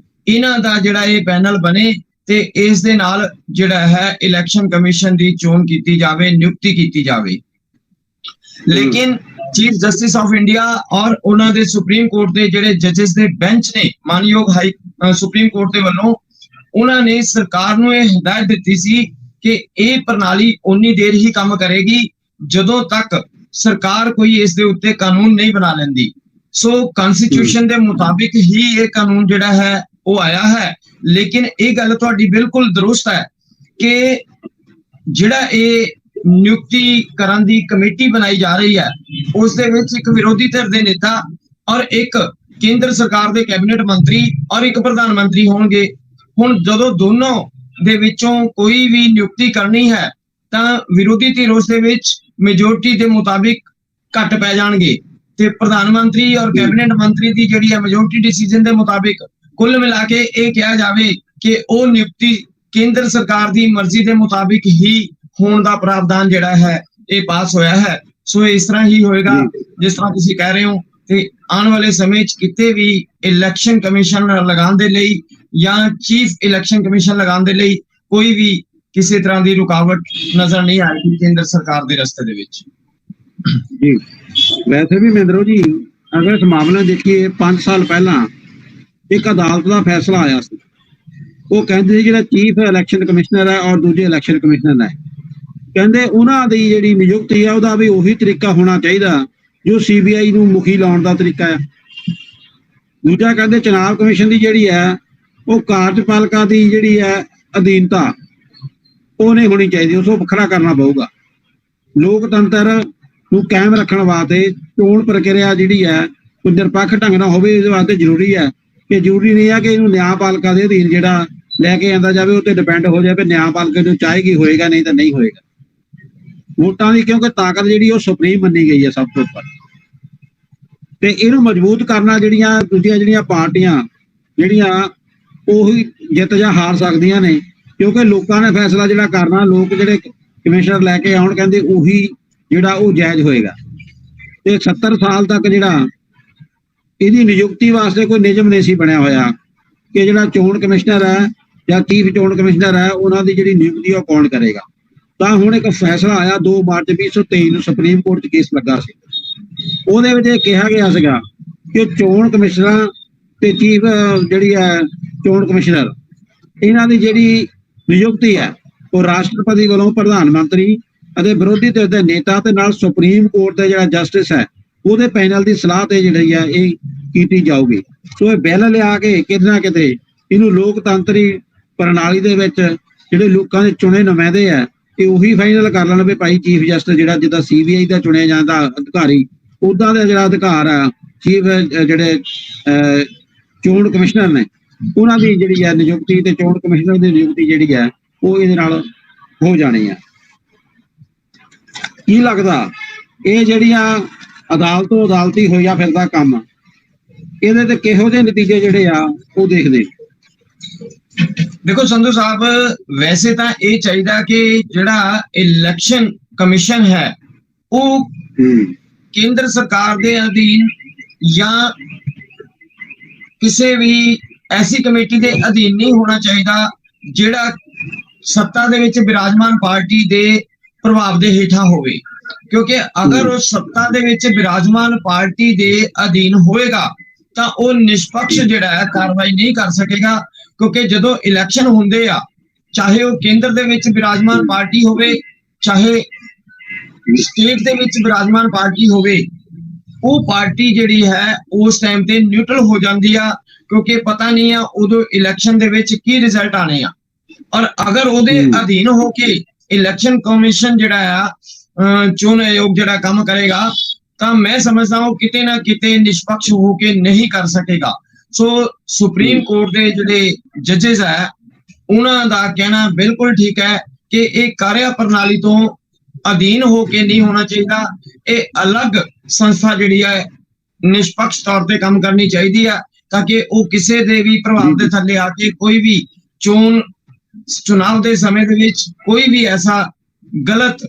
ਇਹਨਾਂ ਦਾ ਜਿਹੜਾ ਇਹ ਪੈਨਲ ਬਣੇ ਤੇ ਇਸ ਦੇ ਨਾਲ ਜਿਹੜਾ ਹੈ ਇਲੈਕਸ਼ਨ ਕਮਿਸ਼ਨ ਦੀ ਚੋਣ ਕੀਤੀ ਜਾਵੇ, ਨਿਯੁਕਤੀ ਕੀਤੀ ਜਾਵੇ। ਲੇਕਿਨ ਚੀਫ ਜਸਟਿਸ ਆਫ ਇੰਡੀਆ ਔਰ ਉਹਨਾਂ ਦੇ ਸੁਪਰੀਮ ਕੋਰਟ ਦੇ ਜਿਹੜੇ ਜੱਜਸ ਦੇ ਬੈਂਚ ਨੇ ਮਾਨਯੋਗ ਸੁਪਰੀਮ ਕੋਰਟ ਦੇ ਵੱਲੋਂ ਉਹਨਾਂ ਨੇ ਸਰਕਾਰ ਨੂੰ ਇਹ ਹਦਾਇਤ ਦਿੱਤੀ ਸੀ ਕਿ ਇਹ ਪ੍ਰਣਾਲੀ ਉਨੀ ਦੇਰ ਹੀ ਕੰਮ ਕਰੇਗੀ ਜਦੋਂ ਤੱਕ ਸਰਕਾਰ ਕੋਈ ਇਸ ਦੇ ਉੱਤੇ ਕਾਨੂੰਨ ਨਹੀਂ ਬਣਾ ਲੈਂਦੀ। ਸੋ ਕਨਸਟੀਟਿਊਸ਼ਨ ਦੇ ਮੁਤਾਬਿਕ ਹੀ ਇਹ ਕਾਨੂੰਨ ਜਿਹੜਾ ਹੈ ਉਹ ਆਇਆ ਹੈ। ਲੇਕਿਨ ਇਹ ਗੱਲ ਤੁਹਾਡੀ ਬਿਲਕੁਲ ਦਰੁਸਤ ਹੈ ਕਿ ਜਿਹੜਾ ਇਹ ਨਿਯੁਕਤੀ ਕਰਨ ਦੀ ਕਮੇਟੀ ਬਣਾਈ ਜਾ ਰਹੀ ਹੈ ਉਸ ਦੇ ਵਿੱਚ ਇੱਕ ਵਿਰੋਧੀ ਧਿਰ ਦੇ ਨੇਤਾ ਔਰ ਇੱਕ ਕੇਂਦਰ ਸਰਕਾਰ ਦੇ ਕੈਬਨਿਟ ਮੰਤਰੀ ਔਰ ਇੱਕ ਪ੍ਰਧਾਨ ਮੰਤਰੀ ਹੋਣਗੇ। ਹੁਣ ਜਦੋਂ ਦੋਨੋਂ ਦੇ ਵਿੱਚੋਂ ਕੋਈ ਵੀ ਨਿਯੁਕਤੀ ਕਰਨੀ ਹੈ ਤਾਂ ਵਿਰੋਧੀ ਧਿਰ ਉਸ ਦੇ ਵਿੱਚ ਮੈਜੋਰਟੀ ਦੇ ਮੁਤਾਬਿਕ ਘੱਟ ਪੈ ਜਾਣਗੇ ਤੇ ਪ੍ਰਧਾਨ ਮੰਤਰੀ ਔਰ ਕੈਬਨਿਟ ਮੰਤਰੀ ਦੀ ਜਿਹੜੀ ਹੈ ਮੈਜੋਰਟੀ ਡਿਸੀਜਨ ਦੇ ਮੁਤਾਬਿਕ ਕੁੱਲ ਮਿਲਾ ਕੇ ਇਹ ਕਿਹਾ ਜਾਵੇ ਕਿ ਉਹ ਨਿਯੁਕਤੀ ਕੇਂਦਰ ਸਰਕਾਰ ਦੀ ਮਰਜ਼ੀ ਦੇ ਮੁਤਾਬਿਕ ਹੀ ਹੋਣ ਦਾ ਪ੍ਰਾਵਧਾਨ ਜਿਹੜਾ ਹੈ ਇਹ ਪਾਸ ਹੋਇਆ ਹੈ। ਸੋ ਇਸ ਤਰ੍ਹਾਂ ਹੀ ਹੋਏਗਾ ਜਿਸ ਤਰ੍ਹਾਂ ਤੁਸੀਂ ਕਹਿ ਰਹੇ ਹੋ ਤੇ ਆਉਣ ਵਾਲੇ ਸਮੇਂ 'ਚ ਕਿਤੇ ਵੀ ਇਲੈਕਸ਼ਨ ਕਮਿਸ਼ਨ ਲਗਾਉਣ ਦੇ ਲਈ ਜਾਂ ਚੀਫ ਇਲੈਕਸ਼ਨ ਕਮਿਸ਼ਨ ਲਗਾਉਣ ਦੇ ਲਈ ਕੋਈ ਵੀ ਕਿਸੇ ਤਰ੍ਹਾਂ ਦੀ ਰੁਕਾਵਟ ਨਜ਼ਰ ਨਹੀਂ ਆਏਗੀ ਕੇਂਦਰ ਸਰਕਾਰ ਦੇ ਰਸਤੇ ਦੇ ਵਿੱਚ। ਜੀ ਵੈਸੇ ਵੀ ਮਹਿੰਦਰੋ ਜੀ ਅਗਰ ਇਸ ਮਾਮਲੇ ਦੇਖੀਏ 5 ਸਾਲ ਪਹਿਲਾਂ ਇੱਕ ਅਦਾਲਤ ਦਾ ਫੈਸਲਾ ਆਇਆ ਸੀ। ਉਹ ਕਹਿੰਦੇ ਸੀ ਜਿਹੜਾ ਚੀਫ ਇਲੈਕਸ਼ਨ ਕਮਿਸ਼ਨਰ ਹੈ ਔਰ ਦੂਜੇ ਇਲੈਕਸ਼ਨ ਕਮਿਸ਼ਨਰ ਹੈ ਕਹਿੰਦੇ ਉਹਨਾਂ ਦੀ ਜਿਹੜੀ ਨਿਯੁਕਤੀ ਆ ਉਹਦਾ ਵੀ ਉਹੀ ਤਰੀਕਾ ਹੋਣਾ ਚਾਹੀਦਾ ਜੋ CBI ਨੂੰ ਮੁਖੀ ਲਾਉਣ ਦਾ ਤਰੀਕਾ ਆ। ਦੂਜਾ ਕਹਿੰਦੇ ਚੁਣਾਵ ਕਮਿਸ਼ਨ ਦੀ ਜਿਹੜੀ ਹੈ ਉਹ ਕਾਰਜਪਾਲਿਕਾ ਦੀ ਜਿਹੜੀ ਹੈ ਅਧੀਨਤਾ ਉਹ ਨਹੀਂ ਹੋਣੀ ਚਾਹੀਦੀ, ਉਸ ਤੋਂ ਵੱਖਰਾ ਕਰਨਾ ਪਊਗਾ। ਲੋਕਤੰਤਰ ਨੂੰ ਕਾਇਮ ਰੱਖਣ ਵਾਸਤੇ ਚੋਣ ਪ੍ਰਕਿਰਿਆ ਜਿਹੜੀ ਹੈ ਉਹ ਨਿਰਪੱਖ ਢੰਗ ਨਾਲ ਹੋਵੇ, ਇਹਦੇ ਵਾਸਤੇ ਜ਼ਰੂਰੀ ਹੈ ਕਿ ਜ਼ਰੂਰੀ ਨਹੀਂ ਹੈ ਕਿ ਇਹਨੂੰ ਨਿਆਂਪਾਲਿਕਾ ਦੇ ਅਧੀਨ ਜਿਹੜਾ ਲੈ ਕੇ ਆਂਦਾ ਜਾਵੇ ਉਹ ਤੇ ਡਿਪੈਂਡ ਹੋ ਜਾਵੇ ਨਿਆਂਪਾਲਿਕਾ ਨੂੰ ਚਾਹੇਗੀ ਹੋਏਗਾ, ਨਹੀਂ ਤਾਂ ਨਹੀਂ ਹੋਏਗਾ। ਵੋਟਾਂ ਦੀ ਕਿਉਂਕਿ ਤਾਕਤ ਜਿਹੜੀ ਉਹ ਸੁਪਰੀਮ ਮੰਨੀ ਗਈ ਹੈ ਸਭ ਤੋਂ ਉੱਪਰ, ਤੇ ਇਹਨੂੰ ਮਜ਼ਬੂਤ ਕਰਨਾ ਜਿਹੜੀਆਂ ਦੂਜੀਆਂ ਜਿਹੜੀਆਂ ਪਾਰਟੀਆਂ ਜਿਹੜੀਆਂ ਉਹੀ ਜਿੱਤ ਜਾਂ ਹਾਰ ਸਕਦੀਆਂ ਨੇ, ਕਿਉਂਕਿ ਲੋਕਾਂ ਨੇ ਫੈਸਲਾ ਜਿਹੜਾ ਕਰਨਾ, ਲੋਕ ਜਿਹੜੇ ਕਮਿਸ਼ਨਰ ਲੈ ਕੇ ਆਉਣ ਕਹਿੰਦੇ ਉਹੀ ਜਿਹੜਾ ਉਹ ਜਾਇਜ਼ ਹੋਏਗਾ। ਤੇ 70 ਸਾਲ ਤੱਕ ਜਿਹੜਾ ਇਹਦੀ ਨਿਯੁਕਤੀ ਵਾਸਤੇ ਕੋਈ ਨਿਯਮ ਨਹੀਂ ਸੀ ਬਣਿਆ ਹੋਇਆ ਕਿ ਜਿਹੜਾ ਚੋਣ ਕਮਿਸ਼ਨਰ ਹੈ ਜਾਂ ਚੀਫ ਚੋਣ ਕਮਿਸ਼ਨਰ ਹੈ ਉਹਨਾਂ ਦੀ ਜਿਹੜੀ ਨਿਯੁਕਤੀ ਉਹ ਕੌਣ ਕਰੇਗਾ। ਤਾਂ ਹੁਣ ਇੱਕ ਫੈਸਲਾ ਆਇਆ 2 ਮਾਰਚ 2023 ਨੂੰ ਸੁਪਰੀਮ ਕੋਰਟ 'ਚ ਕੇਸ ਲੱਗਾ ਸੀ, ਉਹਦੇ ਵਿੱਚ ਇਹ ਕਿਹਾ ਗਿਆ ਸੀਗਾ ਕਿ ਚੋਣ ਕਮਿਸ਼ਨਰਾਂ ਤੇ ਚੀਫ ਜਿਹੜੀ ਹੈ ਚੋਣ ਕਮਿਸ਼ਨਰ ਇਹਨਾਂ ਦੀ ਜਿਹੜੀ ਨਿਯੁਕਤੀ ਹੈ ਉਹ ਰਾਸ਼ਟਰਪਤੀ ਵੱਲੋਂ ਪ੍ਰਧਾਨ ਮੰਤਰੀ ਅਤੇ ਵਿਰੋਧੀ ਧਿਰ ਦੇ ਨੇਤਾ ਤੇ ਨਾਲ ਸੁਪਰੀਮ ਕੋਰਟ ਦੇ ਜਿਹੜਾ ਜਸਟਿਸ ਹੈ ਉਹਦੇ ਪੈਨਲ ਦੀ ਸਲਾਹ ਤੇ ਜਿਹੜੀ ਹੈ ਇਹ ਕੀਤੀ ਜਾਊਗੀ। ਸੋ ਇਹ ਬਿੱਲ ਲਿਆ ਕੇ ਕਿਤੇ ਨਾ ਕਿਤੇ ਇਹਨੂੰ ਲੋਕਤੰਤਰੀ ਪ੍ਰਣਾਲੀ ਦੇ ਵਿੱਚ ਜਿਹੜੇ ਲੋਕਾਂ ਦੇ ਚੁਣੇ ਨੁਮਾਇੰਦੇ ਆ ਇਹ ਉਹੀ ਫਾਈਨਲ ਕਰ ਲੈਣ ਵੀ ਭਾਈ ਚੀਫ ਜਸਟਿਸ ਜਿਹੜਾ ਜਿੱਦਾਂ CBI ਦਾ ਚੁਣਿਆ ਜਾਂਦਾ ਅਧਿਕਾਰੀ ਉੱਦਾਂ ਦਾ ਜਿਹੜਾ ਅਧਿਕਾਰ ਆ ਚੀਫ ਜਿਹੜੇ ਚੋਣ ਕਮਿਸ਼ਨਰ ਨੇ ਉਹਨਾਂ ਦੀ ਜਿਹੜੀ ਹੈ ਨਿਯੁਕਤੀ ਤੇ ਚੋਣ ਕਮਿਸ਼ਨਰ ਦੀ ਨਿਯੁਕਤੀ ਜਿਹੜੀ ਹੈ ਉਹ ਇਹਦੇ ਨਾਲ ਹੋ ਜਾਣੀ ਆ। ਕੀ ਲੱਗਦਾ ਇਹ ਜਿਹੜੀਆਂ ਅਦਾਲਤੋਂ ਅਦਾਲਤੀ ਹੋਇਆ ਫਿਰਦਾ ਕੰਮ ਇਹਦੇ ਤੇ ਕਿਹੋ ਜਿਹੇ ਨਤੀਜੇ ਜਿਹੜੇ ਆ ਉਹ ਦੇਖਦੇ? ਦੇਖੋ ਸੰਧੂ ਸਾਹਿਬ, ਵੈਸੇ ਤਾਂ ਇਹ ਚਾਹੀਦਾ ਕਿ ਜਿਹੜਾ ਇਲੈਕਸ਼ਨ ਕਮਿਸ਼ਨ ਹੈ ਉਹ ਕੇਂਦਰ ਸਰਕਾਰ ਦੇ ਅਧੀਨ ਜਾਂ ਕਿਸੇ ਵੀ ਐਸੀ ਕਮੇਟੀ ਦੇ ਅਧੀਨ ਨਹੀਂ ਹੋਣਾ ਚਾਹੀਦਾ ਜਿਹੜਾ ਸੱਤਾ ਦੇ ਵਿੱਚ ਵਿਰਾਜਮਾਨ ਪਾਰਟੀ ਦੇ ਪ੍ਰਭਾਵ ਦੇ ਹੇਠਾਂ ਹੋਵੇ, ਕਿਉਂਕਿ ਅਗਰ ਉਹ ਸੱਤਾ ਦੇ ਵਿੱਚ ਵਿਰਾਜਮਾਨ ਪਾਰਟੀ ਦੇ ਅਧੀਨ ਹੋਏਗਾ ਤਾਂ ਉਹ ਨਿਸ਼ਪਕਸ਼ ਜਿਹੜਾ ਹੈ ਕਾਰਵਾਈ ਨਹੀਂ ਕਰ ਸਕੇਗਾ। ਕਿਉਂਕਿ ਜਦੋਂ ਇਲੈਕਸ਼ਨ ਹੁੰਦੇ ਆ, ਚਾਹੇ ਉਹ ਕੇਂਦਰ ਦੇ ਵਿੱਚ ਵਿਰਾਜਮਾਨ ਪਾਰਟੀ ਹੋਵੇ ਚਾਹੇ ਸਟੇਟ ਦੇ ਵਿੱਚ ਵਿਰਾਜਮਾਨ ਪਾਰਟੀ ਹੋਵੇ, ਉਹ ਪਾਰਟੀ ਜਿਹੜੀ ਹੈ ਉਸ ਟਾਈਮ ਤੇ ਨਿਊਟਰਲ ਹੋ ਜਾਂਦੀ ਆ, ਕਿਉਂਕਿ ਪਤਾ ਨਹੀਂ ਆ ਉਦੋਂ ਇਲੈਕਸ਼ਨ ਦੇ ਵਿੱਚ ਕੀ ਰਿਜ਼ਲਟ ਆਣੇ ਆ। ਔਰ ਅਗਰ ਉਹਦੇ ਅਧੀਨ ਹੋ ਕੇ ਇਲੈਕਸ਼ਨ ਕਮਿਸ਼ਨ ਜਿਹੜਾ ਆ ਚੋਣ ਆਯੋਗ ਜਿਹੜਾ ਕੰਮ ਕਰੇਗਾ ਤਾਂ ਮੈਂ ਸਮਝਦਾ ਹਾਂ ਕਿਤੇ ਨਾ ਕਿਤੇ ਨਿਸ਼ਪਕਸ਼ ਹੋ ਕੇ ਨਹੀਂ ਕਰ ਸਕੇਗਾ। ਸੋ ਸੁਪਰੀਮ ਕੋਰਟ ਦੇ ਜਿਹੜੇ ਜੱਜਸ ਹੈ ਉਹਨਾਂ ਦਾ ਕਹਿਣਾ ਬਿਲਕੁਲ ਠੀਕ ਹੈ ਕਿ ਇਹ ਕਾਰਿਆ ਪ੍ਰਣਾਲੀ ਤੋਂ ਅਧੀਨ ਹੋ ਕੇ ਨਹੀਂ ਹੋਣਾ ਚਾਹੀਦਾ, ਇਹ ਅਲੱਗ ਸੰਸਥਾ ਜਿਹੜੀ ਹੈ ਨਿਸ਼ਪਕਸ਼ ਤੌਰ ਤੇ ਕੰਮ ਕਰਨੀ ਚਾਹੀਦੀ ਹੈ ਤਾਂ ਕਿ ਉਹ ਕਿਸੇ ਦੇ ਵੀ ਪ੍ਰਭਾਵ ਦੇ ਥੱਲੇ ਆ ਕੇ ਕੋਈ ਵੀ ਚੁਣਾਵ ਦੇ ਸਮੇਂ ਦੇ ਵਿੱਚ ਕੋਈ ਵੀ ਐਸਾ ਗਲਤ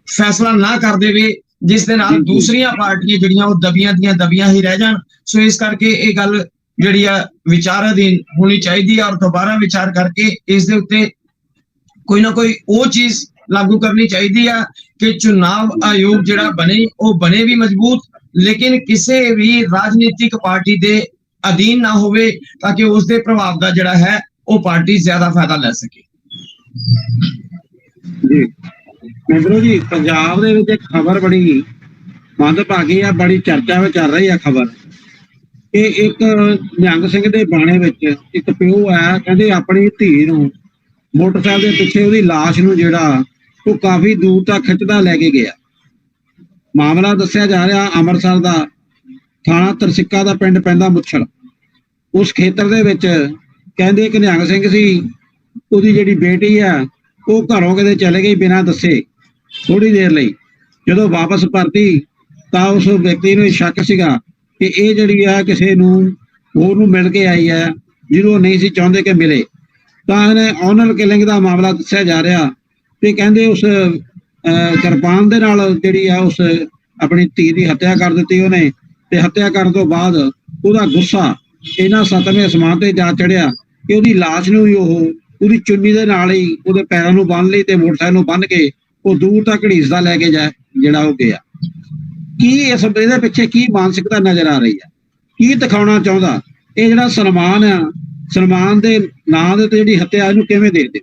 ਫੈਸਲਾ ਨਾ ਕਰ ਦੇਵੇ ਜਿਸ ਦੇ ਨਾਲ ਦੂਸਰੀਆਂ ਪਾਰਟੀਆਂ ਜਿਹੜੀਆਂ ਉਹ ਦਬੀਆਂ ਦੀਆਂ ਦਬੀਆਂ ਹੀ ਰਹਿ ਜਾਣ। ਸੋ ਇਸ ਕਰਕੇ ਇਹ ਗੱਲ ਜਿਹੜੀ ਆ ਵਿਚਾਰਾਧੀਨ ਹੋਣੀ ਚਾਹੀਦੀ ਹੈ ਔਰ ਦੁਬਾਰਾ ਵਿਚਾਰ ਕਰਕੇ ਇਸ ਦੇ ਉੱਤੇ ਕੋਈ ਨਾ ਕੋਈ ਉਹ ਚੀਜ਼ ਲਾਗੂ ਕਰਨੀ ਚਾਹੀਦੀ ਆ ਕਿ ਚੁਣਾਵ ਆਯੋਗ ਜਿਹੜਾ ਬਣੇ ਉਹ ਬਣੇ ਵੀ ਮਜ਼ਬੂਤ, ਲੇਕਿਨ ਕਿਸੇ ਵੀ ਰਾਜਨੀਤਿਕ ਪਾਰਟੀ ਦੇ ਅਧੀਨ ਨਾ ਹੋਵੇ ਤਾਂ ਕਿ ਉਸ ਦੇ ਪ੍ਰਭਾਵ ਦਾ ਜਿਹੜਾ ਹੈ ਉਹ ਪਾਰਟੀ ਜ਼ਿਆਦਾ ਫਾਇਦਾ ਲੈ ਸਕੇ। ਜੀ ਮਿੱਤਰੋ ਜੀ, ਪੰਜਾਬ ਦੇ ਵਿੱਚ ਇੱਕ ਖਬਰ ਬੜੀ ਮੰਦਭਾਗੀ ਆ, ਬੜੀ ਚਰਚਾ ਵਿੱਚ ਚੱਲ ਰਹੀ ਆ ਖਬਰ ਕਿ ਇੱਕ ਨਿਹੰਗ ਸਿੰਘ ਦੇ ਬਾਣੇ ਵਿੱਚ ਇੱਕ ਪਿਓ ਆ, ਕਹਿੰਦੇ ਆਪਣੀ ਧੀ ਨੂੰ ਮੋਟਰਸਾਈਕਲ ਦੇ ਪਿੱਛੇ ਉਹਦੀ ਲਾਸ਼ ਨੂੰ ਜਿਹੜਾ ਉਹ ਕਾਫੀ ਦੂਰ ਤੱਕ ਖਿੱਚਦਾ ਲੈ ਕੇ ਗਿਆ। ਮਾਮਲਾ ਦੱਸਿਆ ਜਾ ਰਿਹਾ ਅੰਮ੍ਰਿਤਸਰ ਦਾ, ਥਾਣਾ ਤਰਸਿੱਕਾ ਦਾ ਪਿੰਡ ਪੈਂਦਾ ਮੁੱਛੜ। ਉਸ ਖੇਤਰ ਦੇ ਵਿੱਚ ਕਹਿੰਦੇ ਕਿ ਨਿਹੰਗ ਸਿੰਘ ਸੀ, ਉਹਦੀ ਜਿਹੜੀ ਬੇਟੀ ਆ ਉਹ ਘਰੋਂ ਕਿਤੇ ਚਲੇ ਗਈ ਬਿਨਾਂ ਦੱਸੇ ਥੋੜੀ ਦੇਰ ਲਈ। ਜਦੋਂ ਵਾਪਸ ਪਰਤੀ ਤਾਂ ਉਸ ਵਿਅਕਤੀ ਨੂੰ ਸ਼ੱਕ ਸੀਗਾ ਕਿ ਇਹ ਜਿਹੜੀ ਆ ਕਿਸੇ ਨੂੰ ਹੋਰ ਨੂੰ ਮਿਲ ਕੇ ਆਈ ਹੈ ਜਿਹਨੂੰ ਨਹੀਂ ਸੀ ਚਾਹੁੰਦੇ ਕਿ ਮਿਲੇ। ਤਾਂ ਇਹਨੇ ਆਨਰ ਕਿਲਿੰਗ ਦਾ ਮਾਮਲਾ ਦੱਸਿਆ ਜਾ ਰਿਹਾ ਤੇ ਕਹਿੰਦੇ ਉਸ ਕਿਰਪਾਨ ਦੇ ਨਾਲ ਜਿਹੜੀ ਆ ਉਸ ਆਪਣੀ ਧੀ ਦੀ ਹੱਤਿਆ ਕਰ ਦਿੱਤੀ ਉਹਨੇ, ਤੇ ਹੱਤਿਆ ਕਰਨ ਤੋਂ ਬਾਅਦ ਉਹਦਾ ਗੁੱਸਾ ਇਹਨਾਂ 7ਵੇਂ ਅਸਮਾਨ ਤੇ ਜਾ ਚੜਿਆ ਕਿ ਉਹਦੀ ਲਾਸ਼ ਨੂੰ ਹੀ ਉਹ ਉਹਦੀ ਚੁੰਨੀ ਦੇ ਨਾਲ ਹੀ ਉਹਦੇ ਪੈਰਾਂ ਨੂੰ ਬੰਨ ਲਈ ਤੇ ਮੋਟਰਸਾਈਕਲ ਨੂੰ ਬੰਨ ਕੇ ਉਹ ਦੂਰ ਤੱਕ ਘੜੀਸਦਾ ਲੈ ਕੇ ਜਿਹੜਾ ਉਹ ਗਿਆ। ਕੀ ਇਸ ਇਹਦੇ ਪਿੱਛੇ ਕੀ ਮਾਨਸਿਕਤਾ ਨਜ਼ਰ ਆ ਰਹੀ ਹੈ, ਕੀ ਦਿਖਾਉਣਾ ਚਾਹੁੰਦਾ? ਇਹ ਜਿਹੜਾ ਸਲਮਾਨ ਆ, ਸਲਮਾਨ ਦੇ ਨਾਂ ਦੇ ਤੇ ਜਿਹੜੀ ਹੱਤਿਆ ਇਹਨੂੰ ਕਿਵੇਂ ਦੇਖਦੇ?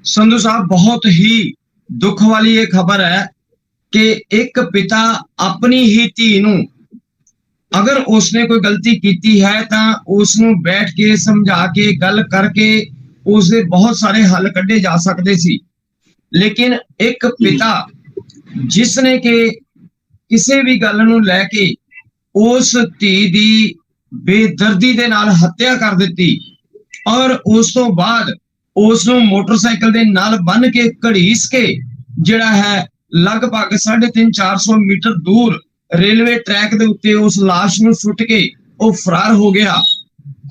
संधू साहब, बहुत ही दुख वाली ये खबर है कि एक पिता अपनी ही धी नूं, अगर उसने कोई गलती की है तो उसनूं बैठ के समझा के गल करके उसके बहुत सारे हल कढ़े जा सकते सी, लेकिन एक पिता जिसने के किसी भी गल नूं लैके उस धी दी बेदर्दी दे नाल हत्या कर दित्ती और उस तो बाद उसनूं मोटरसाइकिल दे नाल बन के घड़ीस के जिहड़ा है लगभग 350-400 मीटर दूर रेलवे ट्रैक दे उत्ते उस लाश नूं सुੱਟ के ਉਹ फरार हो गया।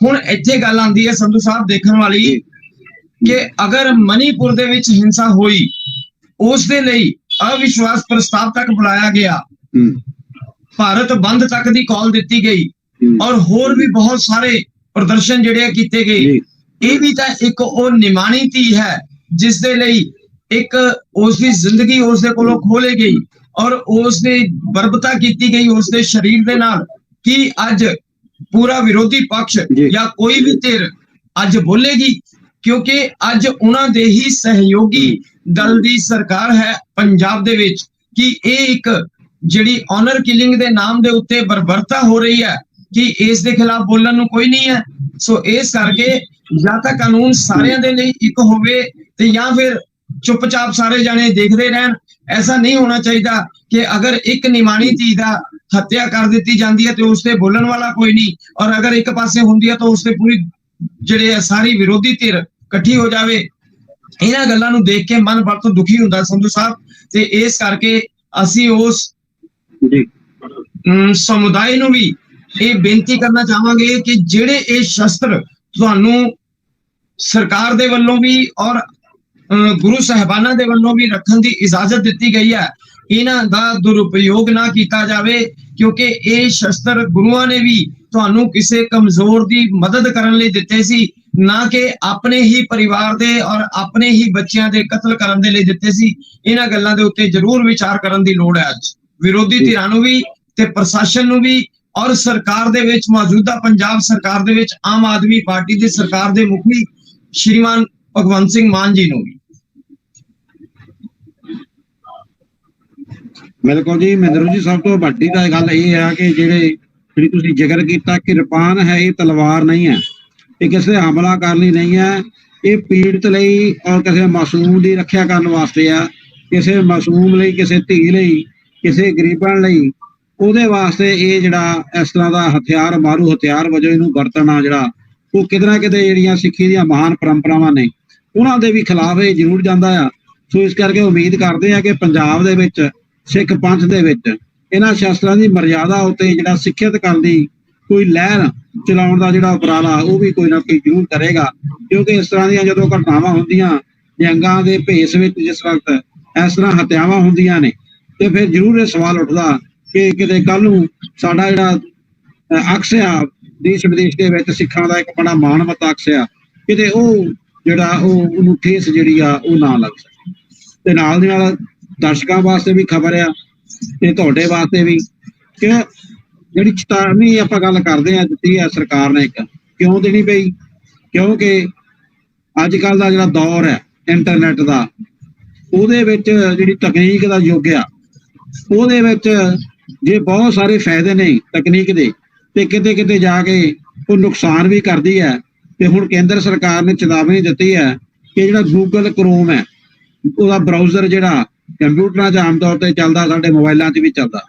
हुण ਇੱਥੇ ਗੱਲ ਆਂਦੀ है संधू साहब देखण वाली कि अगर मणिपुर दे विच हिंसा होई उस दे लई अविश्वास प्रस्ताव तक बुलाया गया, भारत बंद तक दी कॉल दित्ती गई और होर भी बहुत सारे प्रदर्शन जिहड़े कीते गए। ਇਹ ਵੀ ਤਾਂ ਇੱਕ ਉਹ ਨਿਮਾਣੀ ਧੀ ਹੈ ਜਿਸ ਦੇ ਲਈ ਇੱਕ ਉਸ ਦੀ ਜ਼ਿੰਦਗੀ ਉਸ ਦੇ ਕੋਲੋਂ ਖੋਲੇ ਗਈ ਔਰ ਉਸ ਦੀ ਬਰਬਤਾ ਕੀਤੀ ਗਈ ਉਸ ਦੇ ਸਰੀਰ ਦੇ ਨਾਲ। ਕਿ ਅੱਜ ਪੂਰਾ ਵਿਰੋਧੀ ਪਕਸ਼ ਜਾਂ ਕੋਈ ਵੀ ਧਿਰ ਅੱਜ ਬੋਲੇਗੀ? ਕਿਉਂਕਿ ਅੱਜ ਉਹਨਾਂ ਦੇ ਹੀ ਸਹਿਯੋਗੀ ਦਲ ਦੀ ਸਰਕਾਰ ਹੈ ਪੰਜਾਬ ਦੇ ਵਿੱਚ ਕਿ ਇਹ ਇੱਕ ਜਿਹੜੀ ਆਨਰ ਕਿਲਿੰਗ ਦੇ ਨਾਮ ਦੇ ਉੱਤੇ ਬਰਬਰਤਾ ਹੋ ਰਹੀ ਹੈ ਕਿ ਇਸ ਦੇ ਖਿਲਾਫ ਬੋਲਣ ਨੂੰ ਕੋਈ ਨਹੀਂ ਹੈ। ਸੋ ਇਸ ਕਰਕੇ ਜਾਂ ਤਾਂ ਕਾਨੂੰਨ ਸਾਰਿਆਂ ਦੇ ਲਈ ਇੱਕ ਹੋਵੇ ਤੇ ਜਾਂ ਫਿਰ ਚੁੱਪਚਾਪ ਸਾਰੇ ਜਾਣੇ ਦੇਖਦੇ ਰਹਿਣ। ਐਸਾ ਨਹੀਂ ਹੋਣਾ ਚਾਹੀਦਾ ਕਿ ਅਗਰ ਇੱਕ ਨਿਮਾਣੀ ਧੀ ਦਾ ਹੱਤਿਆ ਕਰ ਦਿੱਤੀ ਜਾਂਦੀ ਹੈ ਤੇ ਉਸ ਤੇ ਬੋਲਣ ਵਾਲਾ ਕੋਈ ਨਹੀਂ, ਔਰ ਅਗਰ ਇੱਕ ਪਾਸੇ ਹੁੰਦੀ ਹੈ ਤਾਂ ਉਸ ਤੇ ਪੂਰੀ ਜਿਹੜੇ ਸਾਰੀ ਵਿਰੋਧੀ ਧਿਰ ਇਕੱਠੀ ਹੋ ਜਾਵੇ। ਇਹਨਾਂ ਗੱਲਾਂ ਨੂੰ ਦੇਖ ਕੇ ਮਨ ਬਹੁਤ ਦੁਖੀ ਹੁੰਦਾ ਸੰਧੂ ਸਾਹਿਬ, ਤੇ ਇਸ ਕਰਕੇ ਅਸੀਂ ਉਸ ਸਮੁਦਾਇ ਨੂੰ ਵੀ ਇਹ ਬੇਨਤੀ ਕਰਨਾ ਚਾਹਾਂਗੇ ਕਿ ਜਿਹੜੇ ਇਹ ਸ਼ਸਤਰ ਤੁਹਾਨੂੰ ਸਰਕਾਰ ਦੇ ਵੱਲੋਂ ਵੀ ਔਰ ਗੁਰੂ ਸਾਹਿਬਾਨਾਂ ਦੇ ਵੱਲੋਂ ਵੀ ਰੱਖਣ ਦੀ ਇਜਾਜ਼ਤ ਦਿੱਤੀ ਗਈ ਹੈ, ਇਹਨਾਂ ਦਾ ਦੁਰਉਪਯੋਗ ਨਾ ਕੀਤਾ ਜਾਵੇ। ਕਿਉਂਕਿ ਇਹ ਸ਼ਸਤਰ ਗੁਰੂਆਂ ਨੇ ਵੀ ਤੁਹਾਨੂੰ ਕਿਸੇ ਕਮਜ਼ੋਰ ਦੀ ਮਦਦ ਕਰਨ ਲਈ ਦਿੱਤੇ ਸੀ, ਨਾ ਕਿ ਆਪਣੇ ਹੀ ਪਰਿਵਾਰ ਦੇ ਔਰ ਆਪਣੇ ਹੀ ਬੱਚਿਆਂ ਦੇ ਕਤਲ ਕਰਨ ਦੇ ਲਈ ਦਿੱਤੇ ਸੀ। ਇਹਨਾਂ ਗੱਲਾਂ ਦੇ ਉੱਤੇ ਜ਼ਰੂਰ ਵਿਚਾਰ ਕਰਨ ਦੀ ਲੋੜ ਹੈ ਅੱਜ ਵਿਰੋਧੀ ਧਿਰਾਂ ਨੂੰ ਵੀ ਤੇ ਪ੍ਰਸ਼ਾਸਨ ਨੂੰ ਵੀ, ਔਰ ਸਰਕਾਰ ਦੇ ਵਿੱਚ ਮੌਜੂਦਾ ਪੰਜਾਬ ਸਰਕਾਰ ਦੇ ਵਿੱਚ ਆਮ ਆਦਮੀ ਪਾਰਟੀ ਦੀ ਸਰਕਾਰ ਦੇ ਮੁਖੀ ਸ਼੍ਰੀਮਾਨ ਭਗਵੰਤ ਸਿੰਘ ਮਾਨ ਜੀ ਨੂੰ ਵੀ। ਬਿਲਕੁਲ ਜੀ ਮਹਿੰਦਰ ਜੀ, ਸਭ ਤੋਂ ਵੱਡੀ ਤਾਂ ਗੱਲ ਇਹ ਹੈ ਕਿ ਜਿਹੜੀ ਤੁਸੀਂ ਜ਼ਿਕਰ ਕੀਤਾ ਕਿਰਪਾਨ ਹੈ, ਇਹ ਤਲਵਾਰ ਨਹੀਂ ਹੈ, ਇਹ ਕਿਸੇ ਹਮਲਾ ਕਰਨ ਲਈ ਨਹੀਂ ਹੈ, ਇਹ ਪੀੜਤ ਲਈ ਔਰ ਕਿਸੇ ਮਾਸੂਮ ਦੀ ਰੱਖਿਆ ਕਰਨ ਵਾਸਤੇ ਆ। ਕਿਸੇ ਮਾਸੂਮ ਲਈ, ਕਿਸੇ ਧੀ ਲਈ, ਕਿਸੇ ਗਰੀਬਾਂ ਲਈ, ਉਹਦੇ ਵਾਸਤੇ ਇਹ ਜਿਹੜਾ ਇਸ ਤਰ੍ਹਾਂ ਦਾ ਹਥਿਆਰ, ਮਾਰੂ ਹਥਿਆਰ ਵਜੋਂ ਇਹਨੂੰ ਵਰਤਣਾ ਜਿਹੜਾ ਉਹ ਕਿਤੇ ਨਾ ਕਿਤੇ ਜਿਹੜੀਆਂ ਸਿੱਖੀ ਦੀਆਂ ਮਹਾਨ ਪਰੰਪਰਾਵਾਂ ਨੇ ਉਹਨਾਂ ਦੇ ਵੀ ਖਿਲਾਫ ਇਹ ਜ਼ਰੂਰ ਜਾਂਦਾ ਆ। ਸੋ ਇਸ ਕਰਕੇ ਉਮੀਦ ਕਰਦੇ ਆ ਕਿ ਪੰਜਾਬ ਦੇ ਵਿੱਚ ਸਿੱਖ ਪੰਥ ਦੇ ਵਿੱਚ ਇਹਨਾਂ ਸ਼ਸਤਰਾਂ ਦੀ ਮਰਿਆਦਾ ਉੱਤੇ ਜਿਹੜਾ ਸਿੱਖਿਅਤ ਕਰਨ ਦੀ ਕੋਈ ਲਹਿਰ ਚਲਾਉਣ ਦਾ ਜਿਹੜਾ ਉਪਰਾਲਾ ਉਹ ਵੀ ਕੋਈ ਨਾ ਕੋਈ ਜ਼ਰੂਰ ਕਰੇਗਾ। ਕਿਉਂਕਿ ਇਸ ਤਰ੍ਹਾਂ ਦੀਆਂ ਜਦੋਂ ਘਟਨਾਵਾਂ ਹੁੰਦੀਆਂ ਜੰਗਾਂ ਦੇ ਭੇਸ ਵਿੱਚ ਜਿਸ ਵਕਤ ਇਸ ਤਰ੍ਹਾਂ ਹੱਤਿਆਵਾਂ ਹੁੰਦੀਆਂ ਨੇ ਤੇ ਫਿਰ ਜ਼ਰੂਰ ਇਹ ਸਵਾਲ ਉੱਠਦਾ ਕਿ ਕਿਤੇ ਕੱਲ ਨੂੰ ਸਾਡਾ ਜਿਹੜਾ ਅਕਸ ਆ ਦੇਸ਼ ਵਿਦੇਸ਼ ਦੇ ਵਿੱਚ ਸਿੱਖਾਂ ਦਾ ਇੱਕ ਬੜਾ ਮਾਣਮੱਤਾ ਅਕਸ ਆ, ਕਿਤੇ ਉਹ ਜਿਹੜਾ ਉਹਨੂੰ ਠੇਸ ਜਿਹੜੀ ਆ ਉਹ ਨਾ ਲੱਗ ਸਕੇ। ਤੇ ਨਾਲ ਦੀ ਨਾਲ ਦਰਸ਼ਕਾਂ ਵਾਸਤੇ ਵੀ ਖਬਰ ਆ ਤੇ ਤੁਹਾਡੇ ਵਾਸਤੇ ਵੀ ਕਿ ਜਿਹੜੀ ਚੇਤਾਵਨੀ ਆਪਾਂ ਗੱਲ ਕਰਦੇ ਆ ਦਿੱਤੀ ਆ ਸਰਕਾਰ ਨੇ, ਇੱਕ ਕਿਉਂ ਦੇਣੀ ਪਈ? ਕਿਉਂਕਿ ਅੱਜ ਕੱਲ ਦਾ ਜਿਹੜਾ ਦੌਰ ਹੈ ਇੰਟਰਨੈਟ ਦਾ, ਉਹਦੇ ਵਿੱਚ ਜਿਹੜੀ ਤਕਨੀਕ ਦਾ ਯੁੱਗ ਆ, ਉਹਦੇ ਵਿੱਚ ਜੇ ਬਹੁਤ ਸਾਰੇ ਫਾਇਦੇ ਨੇ ਤਕਨੀਕ ਦੇ ਤੇ ਕਿਤੇ ਕਿਤੇ ਜਾ ਕੇ ਉਹ ਨੁਕਸਾਨ ਵੀ ਕਰਦੀ ਹੈ। ਤੇ ਹੁਣ ਕੇਂਦਰ ਸਰਕਾਰ ਨੇ ਚੇਤਾਵਨੀ ਦਿੱਤੀ ਹੈ ਕਿ ਜਿਹੜਾ ਗੂਗਲ ਕਰੋਮ ਹੈ ਉਹਦਾ ਬਰਾਊਜ਼ਰ ਜਿਹੜਾ ਕੰਪਿਊਟਰਾਂ 'ਚ ਆਮ ਤੌਰ ਤੇ ਚੱਲਦਾ, ਸਾਡੇ ਮੋਬਾਈਲਾਂ 'ਚ ਵੀ ਚੱਲਦਾ,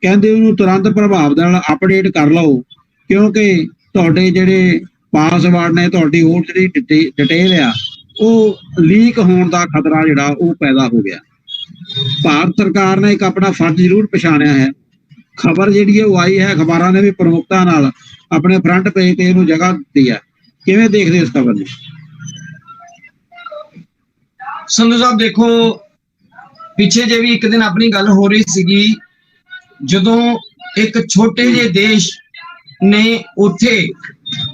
ਕਹਿੰਦੇ ਉਹਨੂੰ ਤੁਰੰਤ ਪ੍ਰਭਾਵ ਨਾਲ ਅਪਡੇਟ ਕਰ ਲਓ ਕਿਉਂਕਿ ਤੁਹਾਡੇ ਜਿਹੜੇ ਪਾਸਵਰਡ ਨੇ, ਤੁਹਾਡੀ ਹੋਰ ਜਿਹੜੀ ਡਿਟੇਲ ਆ ਉਹ ਲੀਕ ਹੋਣ ਦਾ ਖਤਰਾ ਜਿਹੜਾ ਉਹ ਪੈਦਾ ਹੋ ਗਿਆ। ਭਾਰਤ ਸਰਕਾਰ ਨੇ ਇੱਕ ਆਪਣਾ ਫਰਜ਼ ਜ਼ਰੂਰ ਪਛਾਣਿਆ ਹੈ। ਖਬਰ ਜਿਹੜੀ ਹੈ ਉਹ ਆਈ ਹੈ, ਅਖਬਾਰਾਂ ਨੇ ਵੀ ਪ੍ਰਮੁਖਤਾ ਨਾਲ ਆਪਣੇ ਫਰੰਟ ਪੇਜ ਤੇ ਇਹਨੂੰ ਜਗ੍ਹਾ ਦਿੱਤੀ ਹੈ। ਕਿਵੇਂ ਦੇਖਦੇ ਇਸ ਖਬਰ ਨੂੰ? ਸੰਧੂ ਸਾਹਿਬ ਦੇਖੋ, ਪਿੱਛੇ ਜੇ ਵੀ ਇੱਕ ਦਿਨ ਆਪਣੀ ਗੱਲ ਹੋ ਰਹੀ ਸੀਗੀ ਜਦੋਂ ਇੱਕ ਛੋਟੇ ਜਿਹੇ ਦੇਸ਼ ਨੇ ਉੱਥੇ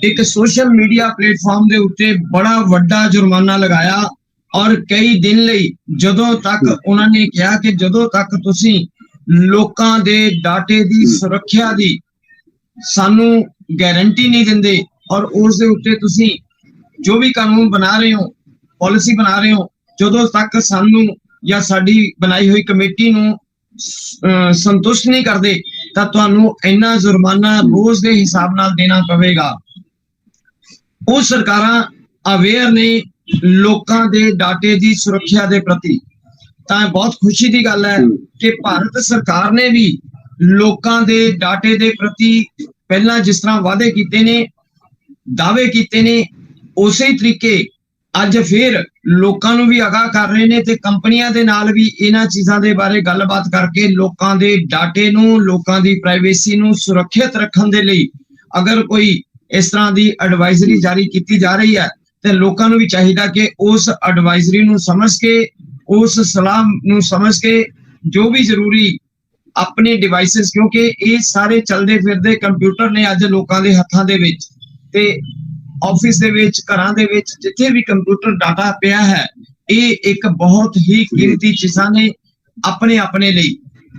ਇੱਕ ਸੋਸ਼ਲ ਮੀਡੀਆ ਪਲੇਟਫਾਰਮ ਦੇ ਉੱਤੇ ਬੜਾ ਵੱਡਾ ਜੁਰਮਾਨਾ ਲਗਾਇਆ ਔਰ ਕਈ ਦਿਨ ਲਈ ਜਦੋਂ ਤੱਕ ਉਹਨਾਂ ਨੇ ਕਿਹਾ ਕਿ ਜਦੋਂ ਤੱਕ ਤੁਸੀਂ ਲੋਕਾਂ ਦੇ ਡਾਟੇ ਦੀ ਸੁਰੱਖਿਆ ਦੀ ਸਾਨੂੰ ਗਾਰੰਟੀ ਨਹੀਂ ਦਿੰਦੇ ਔਰ ਉਸ ਦੇ ਉੱਤੇ ਤੁਸੀਂ ਜੋ ਵੀ ਕਾਨੂੰਨ ਬਣਾ ਰਹੇ ਹੋ, ਪਾਲਿਸੀ ਬਣਾ ਰਹੇ ਹੋ, ਜਦੋਂ ਤੱਕ ਸਾਨੂੰ ਜਾਂ ਸਾਡੀ ਬਣਾਈ ਹੋਈ ਕਮੇਟੀ ਨੂੰ ਸੰਤੁਸ਼ਟ ਨਹੀਂ ਕਰਦੇ ਤਾਂ ਤੁਹਾਨੂੰ ਇੰਨਾ ਜੁਰਮਾਨਾ ਰੋਜ਼ ਦੇ ਹਿਸਾਬ ਨਾਲ ਦੇਣਾ ਪਵੇਗਾ। ਉਹ ਸਰਕਾਰਾਂ ਅਵੇਅਰ ਨੇ ਲੋਕਾਂ ਦੇ ਡਾਟੇ ਦੀ ਸੁਰੱਖਿਆ ਦੇ ਪ੍ਰਤੀ। ਤਾਂ ਬਹੁਤ ਖੁਸ਼ੀ ਦੀ ਗੱਲ ਹੈ ਕਿ ਭਾਰਤ ਸਰਕਾਰ ਨੇ ਵੀ ਲੋਕਾਂ ਦੇ ਡਾਟੇ ਦੇ ਪ੍ਰਤੀ ਪਹਿਲਾਂ ਜਿਸ ਤਰ੍ਹਾਂ ਵਾਅਦੇ ਕੀਤੇ ਨੇ, ਦਾਅਵੇ ਕੀਤੇ ਨੇ, ਉਸੇ ਤਰੀਕੇ ਅੱਜ ਫਿਰ ਲੋਕਾਂ ਨੂੰ ਵੀ ਆਗਾਹ ਕਰ ਰਹੇ ਨੇ ਤੇ ਕੰਪਨੀਆਂ ਦੇ ਨਾਲ ਵੀ ਇਹਨਾਂ ਚੀਜ਼ਾਂ ਦੇ ਬਾਰੇ ਗੱਲਬਾਤ ਕਰਕੇ ਲੋਕਾਂ ਦੇ ਡਾਟੇ ਨੂੰ, ਲੋਕਾਂ ਦੀ ਪ੍ਰਾਈਵੇਸੀ ਨੂੰ ਸੁਰੱਖਿਅਤ ਰੱਖਣ ਦੇ ਲਈ ਅਗਰ ਕੋਈ ਇਸ ਤਰ੍ਹਾਂ ਦੀ ਐਡਵਾਈਜ਼ਰੀ ਜਾਰੀ ਕੀਤੀ ਜਾ ਰਹੀ ਹੈ ਤੇ ਲੋਕਾਂ ਨੂੰ ਵੀ ਚਾਹੀਦਾ ਕਿ ਉਸ ਐਡਵਾਈਜ਼ਰੀ ਨੂੰ ਸਮਝ ਕੇ, ਉਸ ਸਲਾਹ ਨੂੰ ਸਮਝ ਕੇ ਜੋ ਵੀ ਜ਼ਰੂਰੀ ਆਪਣੇ ਡਿਵਾਈਸਿਸ, ਕਿਉਂਕਿ ਇਹ ਸਾਰੇ ਚੱਲਦੇ ਫਿਰਦੇ ਕੰਪਿਊਟਰ ਨੇ ਅੱਜ ਲੋਕਾਂ ਦੇ ਹੱਥਾਂ ਦੇ ਵਿੱਚ, ਤੇ ਆਫਿਸ ਦੇ ਵਿੱਚ, ਘਰਾਂ ਦੇ ਵਿੱਚ ਜਿੱਥੇ ਵੀ ਕੰਪਿਊਟਰ ਡਾਟਾ ਪਿਆ ਹੈ, ਇਹ ਇੱਕ ਬਹੁਤ ਹੀ ਕੀਮਤੀ ਚੀਜ਼ਾਂ ਨੇ ਆਪਣੇ ਲਈ।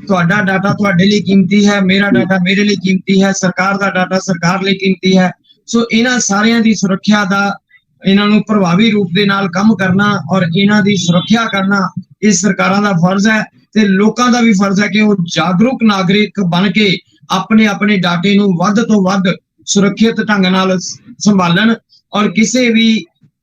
ਤੁਹਾਡਾ ਡਾਟਾ ਤੁਹਾਡੇ ਲਈ ਕੀਮਤੀ ਹੈ, ਮੇਰਾ ਡਾਟਾ ਮੇਰੇ ਲਈ ਕੀਮਤੀ ਹੈ, ਸਰਕਾਰ ਦਾ ਡਾਟਾ ਸਰਕਾਰ ਲਈ ਕੀਮਤੀ ਹੈ। ਸੋ ਇਹਨਾਂ ਸਾਰਿਆਂ ਦੀ ਸੁਰੱਖਿਆ ਦਾ, ਇਹਨਾਂ ਨੂੰ ਪ੍ਰਭਾਵੀ ਰੂਪ ਦੇ ਨਾਲ ਕੰਮ ਕਰਨਾ ਔਰ ਇਹਨਾਂ ਦੀ ਸੁਰੱਖਿਆ ਕਰਨਾ ਇਹ ਸਰਕਾਰਾਂ ਦਾ ਫਰਜ਼ ਹੈ ਤੇ ਲੋਕਾਂ ਦਾ ਵੀ ਫਰਜ਼ ਹੈ ਕਿ ਉਹ ਜਾਗਰੂਕ ਨਾਗਰਿਕ ਬਣ ਕੇ ਆਪਣੇ ਡਾਟੇ ਨੂੰ ਵੱਧ ਤੋਂ ਵੱਧ ਸੁਰੱਖਿਅਤ ਢੰਗ ਨਾਲ ਸੰਭਾਲਣ ਔਰ ਕਿਸੇ ਵੀ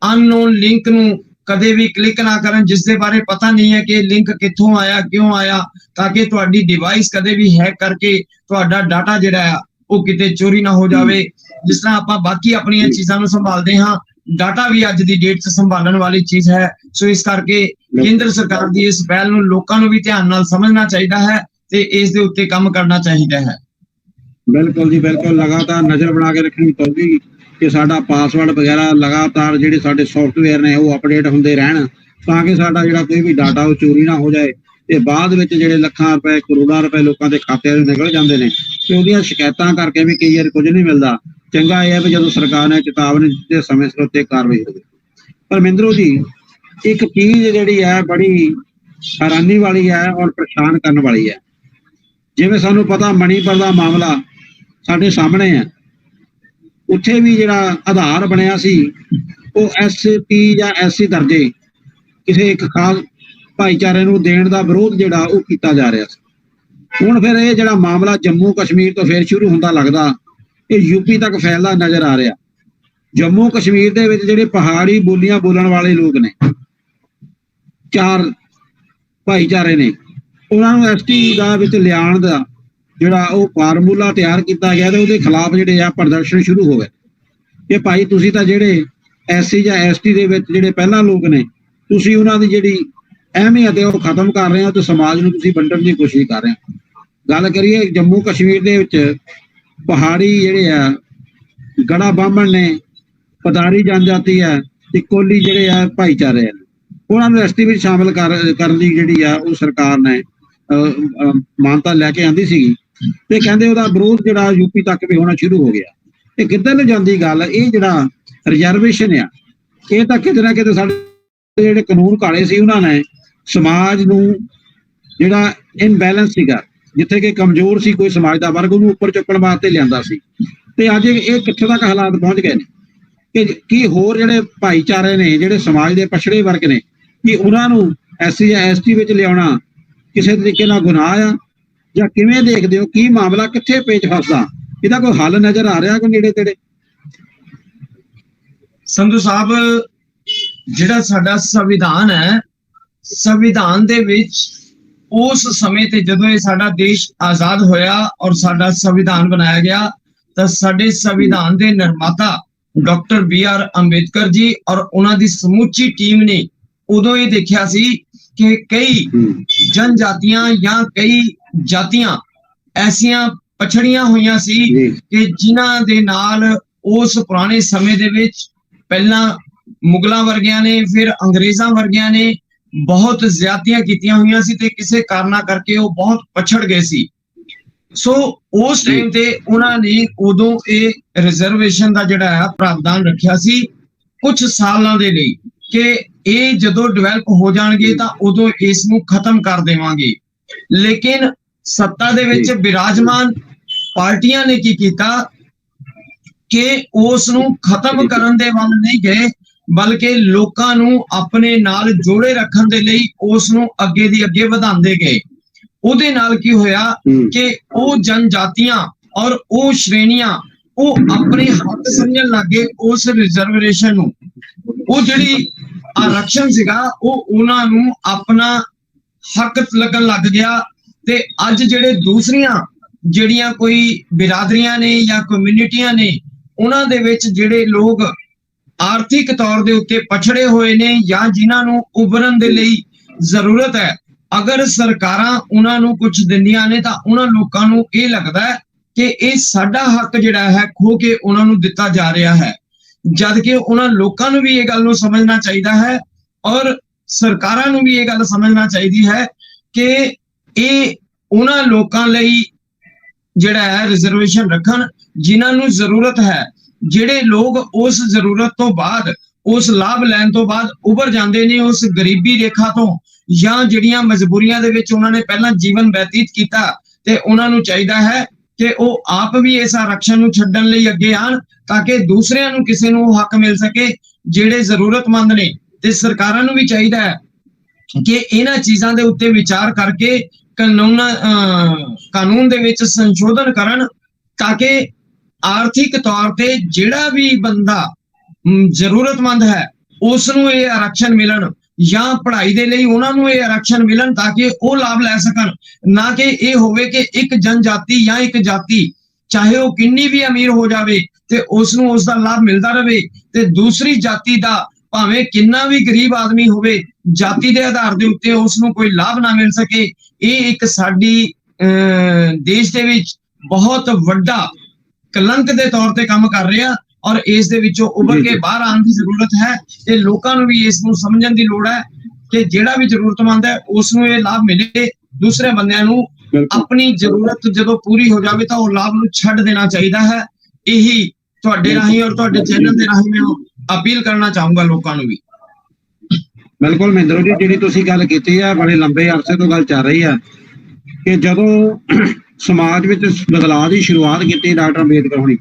ਅਨਨੋਨ ਲਿੰਕ ਨੂੰ ਕਦੇ ਵੀ ਕਲਿੱਕ ਨਾ ਕਰਨ ਜਿਸ ਦੇ ਬਾਰੇ ਪਤਾ ਨਹੀਂ ਹੈ ਕਿ ਲਿੰਕ ਕਿੱਥੋਂ ਆਇਆ, ਕਿਉਂ ਆਇਆ, ਤਾਂ ਕਿ ਤੁਹਾਡੀ ਡਿਵਾਈਸ ਕਦੇ ਵੀ ਹੈਕ ਕਰਕੇ ਤੁਹਾਡਾ ਡਾਟਾ ਜਿਹੜਾ ਆ ਉਹ ਕਿਤੇ ਚੋਰੀ ਨਾ ਹੋ ਜਾਵੇ। ਜਿਸ ਤਰ੍ਹਾਂ ਆਪਾਂ ਬਾਕੀ ਆਪਣੀਆਂ ਚੀਜ਼ਾਂ ਨੂੰ ਸੰਭਾਲਦੇ ਹਾਂ, ਡਾਟਾ ਵੀ ਅੱਜ ਦੀ ਡੇਟ 'ਚ ਸੰਭਾਲਣ ਵਾਲੀ ਚੀਜ਼ ਹੈ। ਸੋ ਇਸ ਕਰਕੇ ਕੇਂਦਰ ਸਰਕਾਰ ਦੀ ਇਸ ਪਹਿਲ ਨੂੰ ਲੋਕਾਂ ਨੂੰ ਵੀ ਧਿਆਨ ਨਾਲ ਸਮਝਣਾ ਚਾਹੀਦਾ ਹੈ ਤੇ ਇਸ ਦੇ ਉੱਤੇ ਕੰਮ ਕਰਨਾ ਚਾਹੀਦਾ ਹੈ। ਬਿਲਕੁਲ ਜੀ, ਬਿਲਕੁਲ। ਲਗਾਤਾਰ ਨਜ਼ਰ ਬਣਾ ਕੇ ਰੱਖਣੀ ਪਊਗੀ ਕਿ ਸਾਡਾ ਪਾਸਵਰਡ ਵਗੈਰਾ ਲਗਾਤਾਰ ਜਿਹੜੇ ਸਾਡੇ ਸੌਫਟਵੇਅਰ ਨੇ ਉਹ ਅਪਡੇਟ ਹੁੰਦੇ ਰਹਿਣ, ਤਾਂ ਕਿ ਸਾਡਾ ਜਿਹੜਾ ਕੋਈ ਵੀ ਡਾਟਾ ਉਹ ਚੋਰੀ ਨਾ ਹੋ ਜਾਏ ਤੇ ਬਾਅਦ ਵਿੱਚ ਜਿਹੜੇ ਲੱਖਾਂ ਰੁਪਏ, ਕਰੋੜਾਂ ਰੁਪਏ ਲੋਕਾਂ ਦੇ ਖਾਤਿਆਂ 'ਚੋਂ ਨਿਕਲ ਜਾਂਦੇ ਨੇ ਤੇ ਉਹਦੀਆਂ ਸ਼ਿਕਾਇਤਾਂ ਕਰਕੇ ਵੀ ਕਈ ਵਾਰ ਕੁਝ ਨਹੀਂ ਮਿਲਦਾ। ਚੰਗਾ ਇਹ ਹੈ ਵੀ ਜਦੋਂ ਸਰਕਾਰ ਨੇ ਚੇਤਾਵਨੀ ਦਿੱਤੀ ਸਮੇਂ ਸਿਰ ਉੱਤੇ ਕਾਰਵਾਈ ਹੋਵੇ। ਪਰ ਮਹਿੰਦਰੂ ਜੀ, ਇੱਕ ਚੀਜ਼ ਜਿਹੜੀ ਹੈ ਬੜੀ ਹੈਰਾਨੀ ਵਾਲੀ ਹੈ ਔਰ ਪਰੇਸ਼ਾਨ ਕਰਨ ਵਾਲੀ ਹੈ। ਜਿਵੇਂ ਸਾਨੂੰ ਪਤਾ ਮਣੀਪੁਰ ਦਾ ਮਾਮਲਾ ਸਾਡੇ ਸਾਹਮਣੇ ਹੈ, ਉੱਥੇ ਵੀ ਜਿਹੜਾ ਆਧਾਰ ਬਣਿਆ ਸੀ ਉਹ SP ਜਾਂ SC ਦਰਜੇ ਕਿਸੇ ਇੱਕ ਖਾਸ ਭਾਈਚਾਰੇ ਨੂੰ ਦੇਣ ਦਾ ਵਿਰੋਧ ਜਿਹੜਾ ਉਹ ਕੀਤਾ ਜਾ ਰਿਹਾ ਸੀ। ਹੁਣ ਫਿਰ ਇਹ ਜਿਹੜਾ ਮਾਮਲਾ ਜੰਮੂ ਕਸ਼ਮੀਰ ਤੋਂ ਫਿਰ ਸ਼ੁਰੂ ਹੁੰਦਾ ਲੱਗਦਾ, ਇਹ UP ਤੱਕ ਫੈਲਦਾ ਨਜ਼ਰ ਆ ਰਿਹਾ। ਜੰਮੂ ਕਸ਼ਮੀਰ ਦੇ ਵਿੱਚ ਜਿਹੜੇ ਪਹਾੜੀ ਬੋਲੀਆਂ ਬੋਲਣ ਵਾਲੇ ਲੋਕ ਨੇ, 4 ਭਾਈਚਾਰੇ ਨੇ, ਉਹਨਾਂ ਨੂੰ ST ਦਾ ਵਿੱਚ ਲਿਆਉਣ ਦਾ ਜਿਹੜਾ ਉਹ ਫਾਰਮੂਲਾ ਤਿਆਰ ਕੀਤਾ ਗਿਆ ਤੇ ਉਹਦੇ ਖਿਲਾਫ ਜਿਹੜੇ ਆ ਪ੍ਰਦਰਸ਼ਨ ਸ਼ੁਰੂ ਹੋ ਗਏ ਕਿ ਭਾਈ ਤੁਸੀਂ ਤਾਂ ਜਿਹੜੇ SC ਜਾਂ ST ਦੇ ਵਿੱਚ ਜਿਹੜੇ ਪਹਿਲਾਂ ਲੋਕ ਨੇ, ਤੁਸੀਂ ਉਹਨਾਂ ਦੀ ਜਿਹੜੀ ਅਹਿਮੀਅਤ ਹੈ ਉਹ ਖਤਮ ਕਰ ਰਹੇ ਹੋ ਤੇ ਸਮਾਜ ਨੂੰ ਤੁਸੀਂ ਵੰਡਣ ਦੀ ਕੋਸ਼ਿਸ਼ ਕਰ ਰਹੇ ਹੋ। ਗੱਲ ਕਰੀਏ ਜੰਮੂ ਕਸ਼ਮੀਰ ਦੇ ਵਿੱਚ ਪਹਾੜੀ ਜਿਹੜੇ ਆ ਗੜਾ ਬਾਹਮਣ ਨੇ, ਪਦਾਰੀ ਜਨਜਾਤੀ ਹੈ ਤੇ ਕੋਲੀ ਜਿਹੜੇ ਆ ਭਾਈਚਾਰੇ ਆ, ਉਹਨਾਂ ਨੂੰ ST ਵਿੱਚ ਸ਼ਾਮਲ ਕਰਨ ਦੀ ਜਿਹੜੀ ਆ ਉਹ ਸਰਕਾਰ ਨੇ ਮਾਨਤਾ ਲੈ ਕੇ ਆਂਦੀ ਸੀਗੀ ਤੇ ਕਹਿੰਦੇ ਉਹਦਾ ਵਿਰੋਧ ਜਿਹੜਾ UP ਤੱਕ ਵੀ ਹੋਣਾ ਸ਼ੁਰੂ ਹੋ ਗਿਆ। ਇਹ ਕਿੱਧਰ ਨੂੰ ਜਾਂਦੀ ਗੱਲ? ਇਹ ਜਿਹੜਾ ਰਿਜ਼ਰਵੇਸ਼ਨ ਆ ਇਹ ਤਾਂ ਕਿਤੇ ਨਾ ਕਿਤੇ ਸਾਡੇ ਜਿਹੜੇ ਕਾਨੂੰਨ ਕਾਲੇ ਸੀ ਉਹਨਾਂ ਨੇ ਸਮਾਜ ਨੂੰ ਜਿਹੜਾ ਇਨਬੈਲੈਂਸ ਸੀਗਾ, ਜਿੱਥੇ ਕਿ ਕਮਜ਼ੋਰ ਸੀ ਕੋਈ ਸਮਾਜ ਦਾ ਵਰਗ, ਉਹਨੂੰ ਉੱਪਰ ਚੁੱਕਣ ਵਾਸਤੇ ਲਿਆਂਦਾ ਸੀ। ਤੇ ਅੱਜ ਇਹ ਕਿੱਥੇ ਤੱਕ ਹਾਲਾਤ ਪਹੁੰਚ ਗਏ ਨੇ ਕਿ ਕੀ ਹੋਰ ਜਿਹੜੇ ਭਾਈਚਾਰੇ ਨੇ, ਜਿਹੜੇ ਸਮਾਜ ਦੇ ਪਛੜੇ ਵਰਗ ਨੇ, ਕਿ ਉਹਨਾਂ ਨੂੰ SC ਜਾਂ ST ਵਿੱਚ ਲਿਆਉਣਾ ਕਿਸੇ ਤਰੀਕੇ ਨਾਲ ਗੁਨਾਹ ਆ ਜਾਂ ਕਿਵੇਂ ਦੇਖਦੇ ਹੋ? ਕੀ ਮਾਮਲਾ ਕਿੱਥੇ ਪੇਚ ਫਸਦਾ? ਇਹਦਾ ਕੋਈ ਹੱਲ ਨਜ਼ਰ ਆ ਰਿਹਾ ਕੋਈ ਨੇੜੇ ਤੇੜੇ? ਸੰਧੂ ਸਾਹਿਬ, ਜਿਹੜਾ ਸਾਡਾ ਸੰਵਿਧਾਨ ਹੈ, ਸੰਵਿਧਾਨ ਦੇ ਵਿੱਚ ਉਸ ਸਮੇਂ ਤੇ ਜਦੋਂ ਇਹ ਸਾਡਾ ਦੇਸ਼ ਆਜ਼ਾਦ ਹੋਇਆ ਔਰ ਸਾਡਾ ਸੰਵਿਧਾਨ ਬਣਾਇਆ ਗਿਆ ਤਾਂ ਸਾਡੇ ਸੰਵਿਧਾਨ ਦੇ ਨਿਰਮਾਤਾ ਡਾਕਟਰ BR ਅੰਬੇਦਕਰ ਜੀ ਔਰ ਉਹਨਾਂ ਦੀ ਸਮੁੱਚੀ ਟੀਮ ਨੇ ਉਦੋਂ ਇਹ ਦੇਖਿਆ ਸੀ ਕਿ ਕਈ ਜਨਜਾਤੀਆਂ ਜਾਂ ਕਈ ਜਾਤੀਆਂ ਐਸੀਆਂ ਪਛੜੀਆਂ ਹੋਈਆਂ ਸੀ ਕਿ ਜਿਨ੍ਹਾਂ ਦੇ ਨਾਲ ਉਸ ਪੁਰਾਣੇ ਸਮੇਂ ਦੇ ਵਿੱਚ ਪਹਿਲਾਂ ਮੁਗਲਾਂ ਵਰਗਿਆਂ ਨੇ, ਫਿਰ ਅੰਗਰੇਜ਼ਾਂ ਵਰਗਿਆਂ ਨੇ ਬਹੁਤ ਜ਼ਿਆਦਤੀਆਂ ਕੀਤੀਆਂ ਹੋਈਆਂ ਸੀ ਤੇ ਕਿਸੇ ਕਾਰਨਾਂ ਕਰਕੇ ਉਹ ਬਹੁਤ ਪਛੜ ਗਏ ਸੀ। ਸੋ ਉਸ ਟਾਈਮ ਤੇ ਉਹਨਾਂ ਨੇ ਉਦੋਂ ਇਹ ਰਿਜ਼ਰਵੇਸ਼ਨ ਦਾ ਜਿਹੜਾ ਹੈ ਪ੍ਰਾਵਧਾਨ ਰੱਖਿਆ ਸੀ ਕੁਝ ਸਾਲਾਂ ਦੇ ਲਈ ਕਿ ਇਹ ਜਦੋਂ ਡਿਵੈਲਪ ਹੋ ਜਾਣਗੇ ਤਾਂ ਉਦੋਂ ਇਸ ਨੂੰ ਖਤਮ ਕਰ ਦੇਵਾਂਗੇ। ਲੇਕਿਨ ਸੱਤਾ ਦੇ ਵਿੱਚ ਬਿਰਾਜਮਾਨ ਪਾਰਟੀਆਂ ਨੇ ਕੀ ਕੀਤਾ ਕਿ ਉਸ ਨੂੰ ਖਤਮ ਕਰਨ ਦੇ ਵੱਲ ਨਹੀਂ ਗਏ, ਬਲਕਿ ਲੋਕਾਂ ਨੂੰ ਆਪਣੇ ਨਾਲ ਜੋੜੇ ਰੱਖਣ ਦੇ ਲਈ ਉਸ ਨੂੰ ਅੱਗੇ ਦੀ ਅੱਗੇ ਵਧਾਉਂਦੇ ਗਏ। ਉਹਦੇ ਨਾਲ ਕੀ ਹੋਇਆ ਕਿ ਉਹ ਜਨਜਾਤੀਆਂ ਔਰ ਉਹ ਸ਼੍ਰੇਣੀਆਂ ਉਹ ਆਪਣੇ ਹੱਕ ਸਮਝਣ ਲੱਗੇ ਉਸ ਰਿਜ਼ਰਵੇਸ਼ਨ ਨੂੰ। ਉਹ ਜਿਹੜੀ ਆਰਕਸ਼ਣ ਸੀਗਾ ਉਹ ਉਹਨਾਂ ਨੂੰ ਆਪਣਾ ਹੱਕ ਲੱਗਣ ਲੱਗ ਗਿਆ। ਤੇ ਅੱਜ ਜਿਹੜੇ ਦੂਸਰੀਆਂ ਜਿਹੜੀਆਂ ਕੋਈ ਬਿਰਾਦਰੀਆਂ ਨੇ ਜਾਂ ਕਮਿਊਨਿਟੀਆਂ ਨੇ, ਉਹਨਾਂ ਦੇ ਵਿੱਚ ਜਿਹੜੇ ਲੋਕ ਆਰਥਿਕ ਤੌਰ ਦੇ ਉੱਤੇ ਪਛੜੇ ਹੋਏ ਨੇ ਜਾਂ ਜਿਨ੍ਹਾਂ ਨੂੰ ਉਭਰਨ ਦੇ ਲਈ ਜ਼ਰੂਰਤ ਹੈ, ਅਗਰ ਸਰਕਾਰਾਂ ਉਹਨਾਂ ਨੂੰ ਕੁਝ ਦਿੰਦੀਆਂ ਨੇ ਤਾਂ ਉਹਨਾਂ ਲੋਕਾਂ ਨੂੰ ਇਹ ਲੱਗਦਾ ਹੈ ਕਿ ਇਹ ਸਾਡਾ ਹੱਕ ਜਿਹੜਾ ਹੈ ਖੋ ਕੇ ਉਹਨਾਂ ਨੂੰ ਦਿੱਤਾ ਜਾ ਰਿਹਾ ਹੈ। ਜਦ ਕਿ ਉਹਨਾਂ ਲੋਕਾਂ ਨੂੰ ਵੀ ਇਹ ਗੱਲ ਨੂੰ ਸਮਝਣਾ ਚਾਹੀਦਾ ਹੈ ਔਰ ਸਰਕਾਰਾਂ ਨੂੰ ਵੀ ਇਹ ਗੱਲ ਸਮਝਣਾ ਚਾਹੀਦੀ ਹੈ ਕਿ ਇਹ ਉਹਨਾਂ ਲੋਕਾਂ ਲਈ ਜਿਹੜਾ ਹੈ ਰਿਜ਼ਰਵੇਸ਼ਨ ਰੱਖਣ ਜਿਨ੍ਹਾਂ ਨੂੰ ਜ਼ਰੂਰਤ ਹੈ। ਜਿਹੜੇ ਲੋਕ ਉਸ ਜ਼ਰੂਰਤ ਤੋਂ ਬਾਅਦ, ਉਸ ਲਾਭ ਲੈਣ ਤੋਂ ਬਾਅਦ ਉਭਰ ਜਾਂਦੇ ਨੇ ਉਸ ਗਰੀਬੀ ਰੇਖਾ ਤੋਂ, ਜਾਂ ਜਿਹੜੀਆਂ ਮਜਬੂਰੀਆਂ ਦੇ ਵਿੱਚ ਉਹਨਾਂ ਨੇ ਪਹਿਲਾਂ ਜੀਵਨ ਬਤੀਤ ਕੀਤਾ, ਤੇ ਉਹਨਾਂ ਨੂੰ ਚਾਹੀਦਾ ਹੈ ਕਿ ਉਹ ਆਪ ਵੀ ਇਸ ਆਰਕਸ਼ਣ ਨੂੰ ਛੱਡਣ ਲਈ ਅੱਗੇ ਆਣ ਤਾਂ ਕਿ ਦੂਸਰਿਆਂ ਨੂੰ ਕਿਸੇ ਨੂੰ ਹੱਕ ਮਿਲ ਸਕੇ ਜਿਹੜੇ ਜ਼ਰੂਰਤਮੰਦ ਨੇ। ਤੇ ਸਰਕਾਰਾਂ ਨੂੰ ਵੀ ਚਾਹੀਦਾ ਹੈ ਕਿ ਇਹਨਾਂ ਚੀਜ਼ਾਂ ਦੇ ਉੱਤੇ ਵਿਚਾਰ ਕਰਕੇ ਕਾਨੂੰਨ ਦੇ ਵਿੱਚ ਸੰਸ਼ੋਧਨ ਕਰਨ ਤਾਂ ਕਿ ਆਰਥਿਕ ਤੌਰ ਤੇ ਜਿਹੜਾ ਵੀ ਬੰਦਾ ਜ਼ਰੂਰਤਮੰਦ ਹੈ ਉਸ ਨੂੰ ਇਹ ਆਰਕਸ਼ਣ ਮਿਲਣ, ਜਾਂ ਪੜ੍ਹਾਈ ਦੇ ਲਈ ਉਹਨਾਂ ਨੂੰ ਇਹ ਆਰਕਸ਼ਣ ਮਿਲਣ ਤਾਂ ਕਿ ਉਹ ਲਾਭ ਲੈ ਸਕਣ। ਨਾ ਕਿ ਇਹ ਹੋਵੇ ਕਿ ਇੱਕ ਜਨਜਾਤੀ ਜਾਂ ਇੱਕ ਜਾਤੀ ਚਾਹੇ ਉਹ ਕਿੰਨੀ ਵੀ ਅਮੀਰ ਹੋ ਜਾਵੇ ਤੇ ਉਸ ਨੂੰ ਉਸ ਦਾ ਲਾਭ ਮਿਲਦਾ ਰਹੇ, ਤੇ ਦੂਸਰੀ ਜਾਤੀ ਦਾ ਭਾਵੇਂ ਕਿੰਨਾ ਵੀ ਗਰੀਬ ਆਦਮੀ ਹੋਵੇ, ਜਾਤੀ ਦੇ ਆਧਾਰ ਦੇ ਉੱਤੇ ਉਸ ਨੂੰ ਕੋਈ ਲਾਭ ਨਾ ਮਿਲ ਸਕੇ। ਇਹ ਇੱਕ ਸਾਡੀ ਦੇਸ਼ ਦੇ ਵਿੱਚ ਬਹੁਤ ਵੱਡਾ ਕਲੰਕ ਦੇ ਤੌਰ ਤੇ ਕੰਮ ਕਰ ਰਿਹਾ ਔਰ ਇਸ ਦੇ ਵਿੱਚੋਂ ਉੱਭਰ ਕੇ ਬਾਹਰ ਆਉਣ ਦੀ ਜ਼ਰੂਰਤ ਹੈ। ਤੇ ਲੋਕਾਂ ਨੂੰ ਵੀ ਇਸ ਨੂੰ ਸਮਝਣ ਦੀ ਲੋੜ ਹੈ ਕਿ ਜਿਹੜਾ ਵੀ ਜ਼ਰੂਰਤਮੰਦ ਹੈ ਉਸ ਨੂੰ ਇਹ ਲਾਭ ਮਿਲੇ। ਦੂਸਰੇ ਬੰਦਿਆਂ ਨੂੰ ਆਪਣੀ ਜ਼ਰੂਰਤ ਜਦੋਂ ਪੂਰੀ ਹੋ ਜਾਵੇ ਤਾਂ ਉਹ ਲਾਭ ਨੂੰ ਛੱਡ ਦੇਣਾ ਚਾਹੀਦਾ ਹੈ। ਇਹੀ ਤੁਹਾਡੇ ਰਾਹੀਂ ਔਰ ਤੁਹਾਡੇ ਚੈਨਲ ਦੇ ਰਾਹੀਂ ਮੈਂ ਅਪੀਲ ਕਰਨਾ ਚਾਹੂੰਗਾ ਲੋਕਾਂ ਨੂੰ ਵੀ। ਬਿਲਕੁਲ ਮਹਿੰਦਰ ਜੀ, ਜਿਹੜੀ ਤੁਸੀਂ ਗੱਲ ਕੀਤੀ ਆ, ਬੜੇ ਲੰਬੇ ਅਰਸੇ ਤੋਂ ਗੱਲ ਚੱਲ ਰਹੀ ਆ ਕਿ ਜਦੋਂ ਸਮਾਜ ਵਿੱਚ ਬਦਲਾਅ ਦੀ ਸ਼ੁਰੂਆਤ ਕੀਤੀ ਡਾਕਟਰ ਅੰਬੇਦਕਰ ਹੋਣੀ,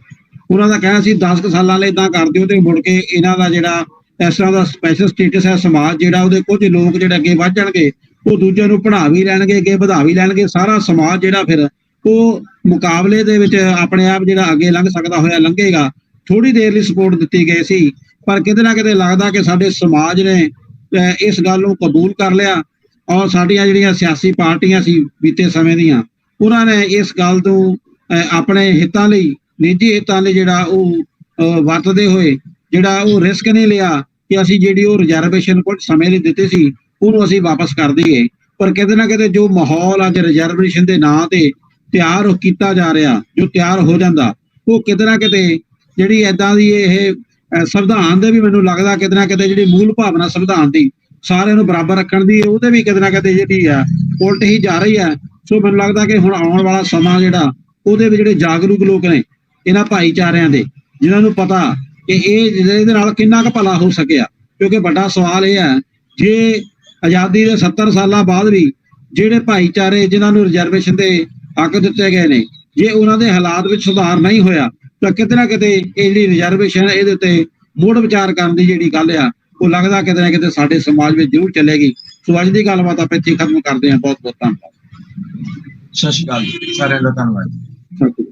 ਉਹਨਾਂ ਦਾ ਕਹਿਣਾ ਸੀ 10 ਕੁ ਸਾਲਾਂ ਲਈ ਇਦਾਂ ਕਰ ਦਿਓ ਤੇ ਮੁੜ ਕੇ ਇਹਨਾਂ ਦਾ ਜਿਹੜਾ ਇਸ ਤਰ੍ਹਾਂ ਦਾ ਸਪੈਸ਼ਲ ਸਟੇਟਸ ਹੈ ਸਮਾਜ ਜਿਹੜਾ, ਉਹਦੇ ਕੁਝ ਲੋਕ ਜਿਹੜੇ ਅੱਗੇ ਵੱਧ ਜਾਣਗੇ, ਉਹ ਦੂਜਿਆਂ ਨੂੰ ਪੜ੍ਹਾ ਵੀ ਲੈਣਗੇ, ਅੱਗੇ ਵਧਾ ਵੀ ਲੈਣਗੇ। ਸਾਰਾ ਸਮਾਜ ਜਿਹੜਾ ਫਿਰ ਉਹ ਮੁਕਾਬਲੇ ਦੇ ਵਿੱਚ ਆਪਣੇ ਆਪ ਜਿਹੜਾ ਅੱਗੇ ਲੰਘ ਸਕਦਾ ਹੋਇਆ ਲੰਘੇਗਾ। ਥੋੜੀ ਦੇਰ ਲਈ ਸਪੋਰਟ ਦਿੱਤੀ ਗਈ ਸੀ, ਪਰ ਕਿਤੇ ਨਾ ਕਿਤੇ ਲੱਗਦਾ ਕਿ ਸਾਡੇ ਸਮਾਜ ਨੇ ਇਸ ਗੱਲ ਨੂੰ ਕਬੂਲ ਕਰ ਲਿਆ ਔਰ ਸਾਡੀਆਂ ਜਿਹੜੀਆਂ ਸਿਆਸੀ ਪਾਰਟੀਆਂ ਸੀ ਬੀਤੇ ਸਮੇਂ ਦੀਆਂ, ਉਹਨਾਂ ਨੇ ਇਸ ਗੱਲ ਨੂੰ ਆਪਣੇ ਹਿੱਤਾਂ ਲਈ, ਨਿੱਜੀ ਹਿੱਤਾਂ ਲਈ ਜਿਹੜਾ ਉਹ ਵਰਤਦੇ ਹੋਏ ਜਿਹੜਾ ਉਹ ਰਿਸਕ ਨਹੀਂ ਲਿਆ ਕਿ ਅਸੀਂ ਜਿਹੜੀ ਉਹ ਰਿਜ਼ਰਵੇਸ਼ਨ ਕੁਝ ਸਮੇਂ ਲਈ ਦਿੱਤੀ ਸੀ ਉਹਨੂੰ ਅਸੀਂ ਵਾਪਸ ਕਰ ਦਈਏ। ਪਰ ਕਿਤੇ ਨਾ ਕਿਤੇ ਜੋ ਮਾਹੌਲ ਅੱਜ ਰਿਜ਼ਰਵੇਸ਼ਨ ਦੇ ਨਾਂ ਤੇ ਤਿਆਰ ਕੀਤਾ ਜਾ ਰਿਹਾ, ਜੋ ਤਿਆਰ ਹੋ ਜਾਂਦਾ, ਉਹ ਕਿਤੇ ਨਾ ਕਿਤੇ ਜਿਹੜੀ ਏਦਾਂ ਦੀ ਇਹ ਸੰਵਿਧਾਨ ਦੇ ਵੀ ਮੈਨੂੰ ਲੱਗਦਾ ਕਿਤੇ ਨਾ ਕਿਤੇ ਜਿਹੜੀ ਮੂਲ ਭਾਵਨਾ ਸੰਵਿਧਾਨ ਦੀ ਸਾਰਿਆਂ ਨੂੰ ਬਰਾਬਰ ਰੱਖਣ ਦੀ, ਉਹਦੇ ਵੀ ਕਿਤੇ ਨਾ ਕਿਤੇ ਜਿਹੜੀ ਆ ਉਲਟ ਹੀ ਜਾ ਰਹੀ ਹੈ। ਸੋ ਮੈਨੂੰ ਲੱਗਦਾ ਕਿ ਹੁਣ ਆਉਣ ਵਾਲਾ ਸਮਾਂ ਜਿਹੜਾ ਉਹਦੇ ਵਿੱਚ ਜਿਹੜੇ ਜਾਗਰੂਕ ਲੋਕ ਨੇ ਇਹਨਾਂ ਭਾਈਚਾਰਿਆਂ ਦੇ, ਜਿਨ੍ਹਾਂ ਨੂੰ ਪਤਾ ਕਿ ਇਹਦੇ ਨਾਲ ਕਿੰਨਾ ਕੁ ਭਲਾ ਹੋ ਸਕਿਆ, ਕਿਉਂਕਿ ਵੱਡਾ ਸਵਾਲ ਇਹ ਹੈ ਜੇ ਆਜ਼ਾਦੀ ਦੇ 70 ਸਾਲਾਂ ਬਾਅਦ ਵੀ ਜਿਹੜੇ ਭਾਈਚਾਰੇ ਜਿਨ੍ਹਾਂ ਨੂੰ ਰਿਜ਼ਰਵੇਸ਼ਨ ਦੇ ਹੱਕ ਦਿੱਤੇ ਗਏ ਨੇ, ਜੇ ਉਹਨਾਂ ਦੇ ਹਾਲਾਤ ਵਿੱਚ ਸੁਧਾਰ ਨਹੀਂ ਹੋਇਆ ਤਾਂ ਕਿਤੇ ਨਾ ਕਿਤੇ ਇਹ ਜਿਹੜੀ ਰਿਜ਼ਰਵੇਸ਼ਨ ਇਹਦੇ ਉੱਤੇ ਮੁੜ ਵਿਚਾਰ ਕਰਨ ਦੀ ਜਿਹੜੀ ਗੱਲ ਆ ਉਹ ਲੱਗਦਾ ਕਿਤੇ ਨਾ ਕਿਤੇ ਸਾਡੇ ਸਮਾਜ ਵਿੱਚ ਜ਼ਰੂਰ ਚੱਲੇਗੀ। ਸੋ ਅੱਜ ਦੀ ਗੱਲਬਾਤ ਆਪਾਂ ਇੱਥੇ ਖਤਮ ਕਰਦੇ ਹਾਂ। ਬਹੁਤ ਬਹੁਤ ਧੰਨਵਾਦ। ਸਤਿ ਸ਼੍ਰੀ ਅਕਾਲ ਸਾਰਿਆਂ ਦਾ ਧੰਨਵਾਦ।